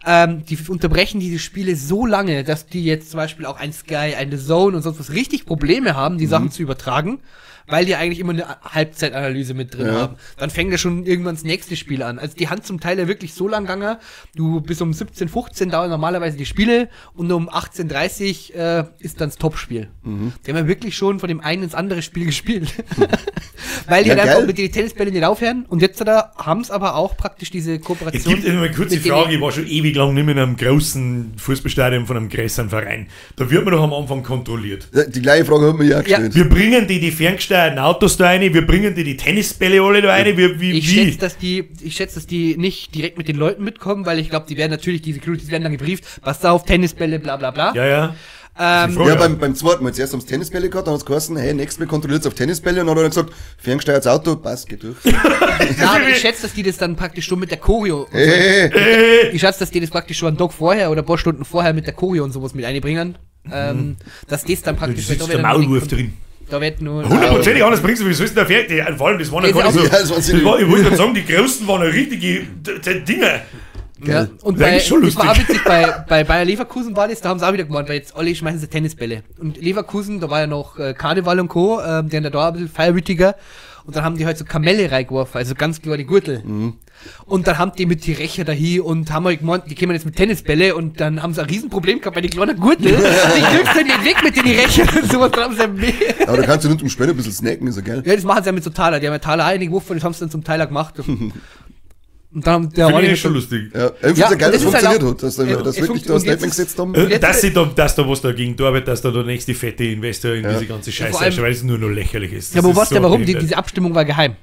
die unterbrechen diese Spiele so lange, dass die jetzt zum Beispiel auch ein Sky, eine Zone und sonst was richtig Probleme haben, die Sachen zu übertragen, weil die eigentlich immer eine Halbzeitanalyse mit drin haben. Dann fängt ja schon irgendwann das nächste Spiel an. Also die haben zum Teil ja wirklich so lang gegangen, du bis um 17, 15 dauern normalerweise die Spiele und um 18:30 ist dann das Topspiel. Die haben ja wirklich schon von dem einen ins andere Spiel gespielt. Weil die Ja, halt einfach geil. mit den Tennisbällen nicht aufhören und jetzt da haben es aber auch praktisch diese Es Kooperation. gibt immer eine kurze mit den- Frage, ich war schon ewig lang nicht mehr in einem großen Fußballstadion von einem größeren Verein. Da wird man doch am Anfang kontrolliert. Die gleiche Frage hat man ja gestellt. Wir bringen die ferngesteuerten Autos da rein, wir bringen die Tennisbälle alle da rein, Ich schätze, dass die nicht direkt mit den Leuten mitkommen, weil ich glaube, die werden natürlich, diese Securities werden dann gebrieft, was da auf Tennisbälle, bla bla bla. Ja. Ja, beim zweiten Mal. Zuerst haben sie Tennisbälle gehabt, dann hat es geheißen, hey, nächstes Mal kontrolliert auf Tennisbälle und dann hat er gesagt, ferngesteuertes Auto, passt, geht durch. Ja, aber ich schätze, dass die das dann praktisch schon mit der Choreo. Hey. Ich schätze, dass die das praktisch schon einen Tag vorher oder ein paar Stunden vorher mit der Choreo und sowas mit einbringen. Dass das dann Da praktisch sitzt da der wird dann Maulwurf nicht- drin. Da wird nur. 100%ig anders bringst du, wie soll es denn da fertig? Vor allem, das waren ja Das gar nicht ist so. auch- Ja, das waren sie Ich wollte gerade sagen, die Großen waren ja richtige Dinge. Ja, und Das ist bei, eigentlich schon das war auch lustig. witzig, bei Bayer Leverkusen war das, da haben sie auch wieder gemacht, weil jetzt alle schmeißen sie Tennisbälle. Und Leverkusen, da war ja noch Karneval und Co., die haben da ein bisschen feierwütiger. Und dann haben die halt so Kamelle reingeworfen, also ganz klar die Gürtel. Und dann haben die mit die Recher dahin und haben halt gemeint, die kämen jetzt mit Tennisbälle und dann haben sie ein Riesenproblem gehabt, weil die kleinen Gürtel, die kriegst du nicht weg mit den Recher und sowas, dann haben sie ja mehr. Aber da kannst du nicht im Spiel ein bisschen snacken, ist ja geil. Ja, das machen sie ja mit so Taler, die haben ja Taler eingeworfen und das haben sie dann zum Teiler gemacht. Und dann haben der Finde Ronny ich schon lustig. Ja, ich finde Ja, es ja geil, und dass es das ist halt funktioniert hat, dass Ja, das es wirklich funkt- da ein und jetzt Statement ist- gesetzt haben. jetzt- Dass da was dagegen tut, dass da der nächste fette Investor in diese ganze Scheiße vor allem- ist, weil es nur noch lächerlich ist. Ja, aber Das was ist der so warum? behindert. Diese Abstimmung war geheim.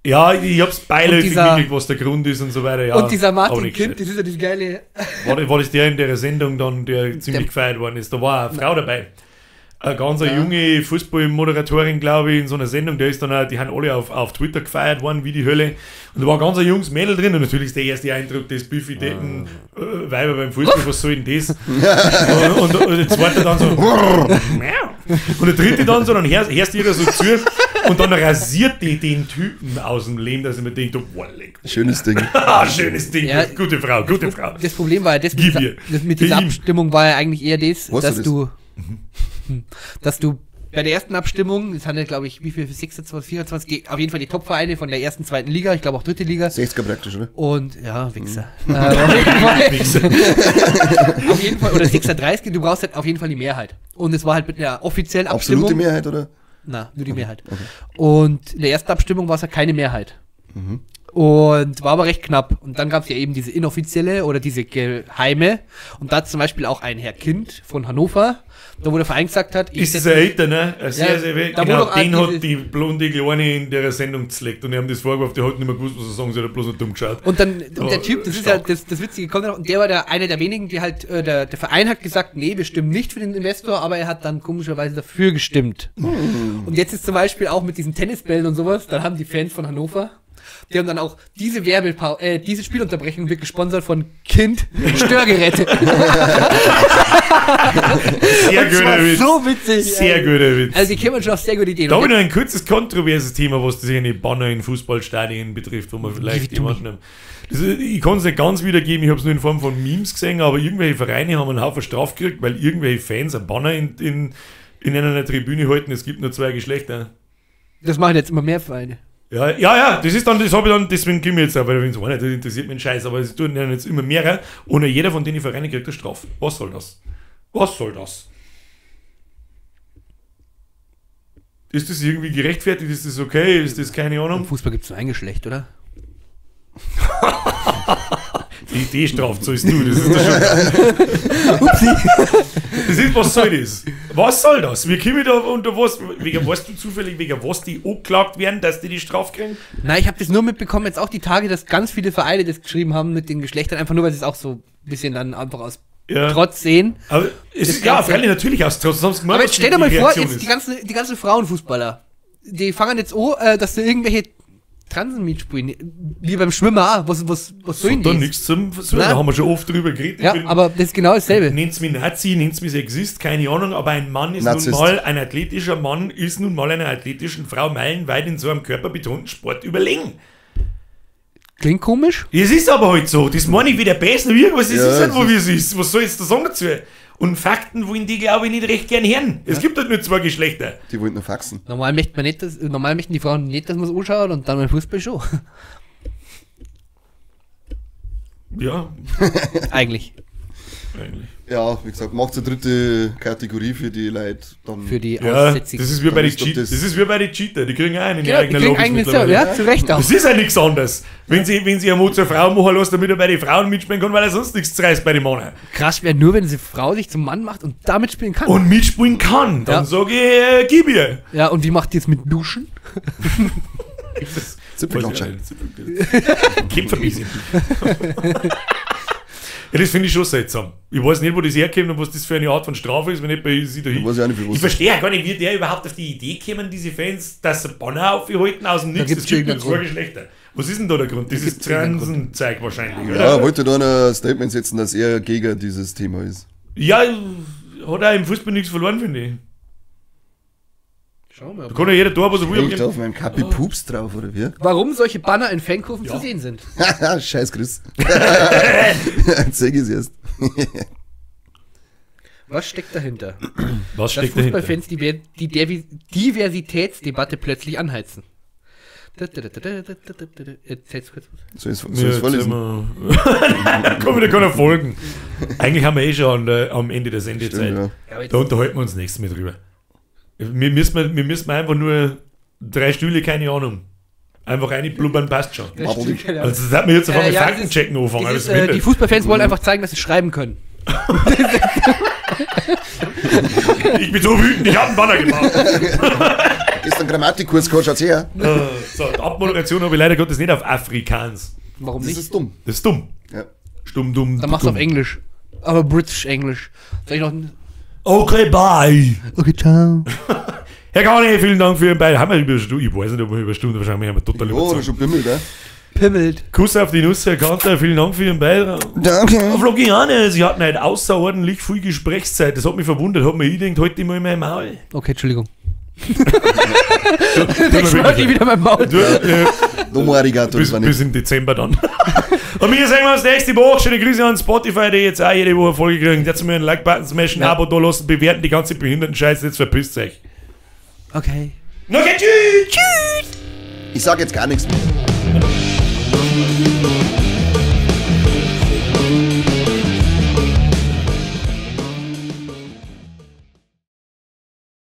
Ja, ich hab's beiläufig dieser- mitgekriegt, was der Grund ist und so weiter. Ja, Und dieser aber Martin nicht Kind, gescheit. das ist ja das geile. War das der in der Sendung dann, der ziemlich gefeiert worden ist? Da war eine Frau dabei. Eine ganz junge Fußballmoderatorin, glaube ich, in so einer Sendung, der ist dann auch, die haben alle auf Twitter gefeiert worden, wie die Hölle. Und da war ein ganz junges Mädel drin und natürlich ist der erste Eindruck, das Buffy-Decken Weiber beim Fußball, was soll denn das? und der zweite dann so und der dritte dann so, dann hörst du ihr so zu und dann rasiert die den Typen aus dem Leben, dass ich mir denke, boah, leck. Schönes Ding. Schönes Ding, Ja. gute Frau, gute Frau. Das Problem war ja, das Gib mit, ihr. das mit dieser Ihm. Abstimmung war ja eigentlich eher das, Weißt dass du dass du bei der ersten Abstimmung, das handelt, glaube ich, wie viel, 26, 24, auf jeden Fall die Top-Vereine von der ersten, zweiten Liga, ich glaube auch dritte Liga. 60er praktisch, oder? Und, ja, Wichser. Auf jeden Fall, oder 36, du brauchst halt auf jeden Fall die Mehrheit. Und es war halt mit einer offiziellen Abstimmung. Absolute Mehrheit, oder? Na, nur die Mehrheit. Und in der ersten Abstimmung war es ja keine Mehrheit. Und war aber recht knapp. Und dann gab es ja eben diese inoffizielle oder diese geheime. Und da hat zum Beispiel auch ein Herr Kind von Hannover, da wo der Verein gesagt hat, Ist es ein älter, ne? Ein sehr, Ja, sehr da wo genau, doch den auch hat die blonde Kleine in der Sendung zerlegt und die haben das vorgeworfen, der hat nicht mehr gewusst, was er sagen soll, der hat bloß so dumm geschaut. und dann, und der Oh, Typ, das ist stark. ja das Witzige, kommt noch, und der war einer der wenigen, die halt, der Verein hat gesagt, nee, wir stimmen nicht für den Investor, aber er hat dann komischerweise dafür gestimmt. Und jetzt ist zum Beispiel auch mit diesen Tennisbällen und sowas, dann haben die Fans von Hannover, die haben dann auch diese diese Spielunterbrechung wird gesponsert von Kind Störgeräte. Sehr Das guter war Witz. so witzig. Sehr guter Witz. Also die kämen schon auf sehr gute Ideen. Da habe Und ich noch ein kurzes kontroverses Thema, was das eine Banner in Fußballstadien betrifft, wo man vielleicht Wie du jemanden. Ich kann es nicht ganz wiedergeben, ich habe es nur in Form von Memes gesehen, aber irgendwelche Vereine haben einen Haufen Straf gekriegt, weil irgendwelche Fans ein Banner in einer Tribüne halten, es gibt nur 2 Geschlechter. das machen jetzt immer mehr Vereine. Ja, das ist dann, das habe ich dann, deswegen gehen wir jetzt auch, weil wenn es auch nicht, das interessiert mich ein Scheiß, aber es tun ja jetzt immer mehrere und jeder von denen Vereine kriegt eine Strafe. Was soll das? Was soll das? Ist das irgendwie gerechtfertigt? Ist das okay? Ist das keine Im Ahnung? Fußball gibt es nur ein Geschlecht, oder? Die Idee straft, so ist du. Das ist doch schon. Das ist, was soll das? Was soll das? Wir kommen da unter was? Weißt du zufällig, wegen was die angeklagt werden, dass die Strafe kriegen? Nein, ich habe das nur mitbekommen, jetzt auch die Tage, dass ganz viele Vereine das geschrieben haben mit den Geschlechtern, einfach nur, weil sie es auch so ein bisschen dann einfach aus Ja. Trotz sehen. Aber es Das ist ja Ganze- freilich natürlich aus Trotz. Sonst Aber jetzt stell dir mal vor, Reaktion jetzt ist. die ganzen Frauenfußballer, die fangen jetzt an, dass sie irgendwelche Transen mitspielen, wie beim Schwimmen auch. Was sollen Da die? nichts zum Versuchen, Nein. da haben wir schon oft drüber geredet. Ja, aber das ist genau dasselbe. Nennt's mich Nazi, nennt's mich Sexist, keine Ahnung, aber ein Mann ist Narzisst. nun mal, ein athletischer Mann ist nun mal einer athletischen Frau meilenweit in so einem körperbetonten Sport überlegen. Klingt komisch. Es ist aber halt so, das meine ich wieder besser, irgendwas, es Ja, ist halt, es wo wie es ist. Was soll ich jetzt da sagen dazu? Und Fakten wollen die, glaube ich, nicht recht gern hören. Es gibt halt nur 2 Geschlechter. Die wollten nur faxen. Normal möchten die Frauen nicht, dass man es anschaut und dann beim Fußball schon. Ja, Eigentlich. eigentlich. Ja, wie gesagt, macht eine dritte Kategorie für die Leute dann. Für die Ja, das Aussätzigen. ist wie bei Dann den ist doch Cheater. das- Das ist wie bei den Cheater, die kriegen auch einen Ja, die eigenen kriegen Logos eigene mittlerweile. ja, zu Recht auch. Das ist ja nichts anderes. Wenn sie eine zur Frau machen lässt, damit er bei den Frauen mitspielen kann, weil er sonst nichts reißt bei den Männern. Krass wäre nur, wenn diese Frau sich zum Mann macht und damit spielen kann. Und mitspielen kann, dann Ja. sage ich, gib ihr. Ja, und wie macht die es mit Duschen? Zipfelklatschen. Kämpfer ein bisschen. Ja, das finde ich schon seltsam. Ich weiß nicht, wo das herkommt und was das für eine Art von Strafe ist, wenn nicht bei sie dahin. Weiß ich auch nicht, wie was Ich verstehe ja gar nicht, wie der überhaupt auf die Idee kommen, diese Fans, dass sie Banner aufhalten aus dem Nichts. gibt's Es gibt nur irgendeinen 2 Grund. Geschlechter. Was ist denn da der Grund? Das ist gibt's irgendeinen Transenzeug wahrscheinlich, oder? Ja, wollte da ein Statement setzen, dass er gegen dieses Thema ist. Ja, hat auch im Fußball nichts verloren, finde ich. Schauen wir Da kann ja jeder tun, was er will. Hängt auf meinem Kapi Pups drauf, oder wie? Warum solche Banner in Fankurven Ja. zu sehen sind. Haha, scheiß Chris. Zeig es erst. Was steckt dahinter? Was Dass steckt dahinter? Fußballfans die Diversitätsdebatte plötzlich anheizen. Erzähl's kurz. Soll ich Ja, es jetzt vorlesen? sind wir- Komm, da kann er folgen. Eigentlich haben wir schon am Ende der Sendezeit. Stimmt, ja. Ja, aber Da unterhalten wir uns nächstes Mal drüber. Wir müssen einfach nur 3 Stühle, keine Ahnung. Einfach reinblubbern, passt schon. das stimmt, genau. Also das hat mir jetzt auf einmal Ja, das Fakten checken anfangen. das ist, alles die mindert. Fußballfans wollen einfach zeigen, dass sie schreiben können. Ich bin so wütend, ich habe einen Banner gemacht. Gestern Grammatikkurs gehabt, schaut's her. So, die Abmoderation habe ich leider Gottes nicht auf Afrikaans. Warum Das nicht? ist dumm. Das ist dumm. Ja. Stumm, dumm. Dann machst du auf Englisch. Aber British Englisch. Soll ich noch... Okay, bye. Okay, ciao. Herr Garni, vielen Dank für Ihren Beitrag. Haben wir über Stunde, ich weiß nicht, ob wir über Stunde, wahrscheinlich haben wir total Oh, überzogen. schon bimmelt, ja. Pimmelt. Kuss auf die Nuss, Herr Kanter, vielen Dank für Ihren Beitrag. Danke. Floriane, Sie hatten heute außerordentlich viel Gesprächszeit. Das hat mich verwundert. Hat mir gedacht, heute mal in mein Maul. Okay, Entschuldigung. Tut mir Ich wollte wirklich wieder mein Maul. Domo arigato, bis, das war bis nicht. im Dezember dann. Und wir sehen uns nächste Woche. Schöne Grüße an Spotify, die jetzt auch jede Woche Folge kriegen. Jetzt mal einen Like-Button smashen, ein Abo da lassen, bewerten, die ganze Behinderten-Scheiße. Jetzt verpisst euch. Okay. Okay, tschüss! Ich sag jetzt gar nichts mehr.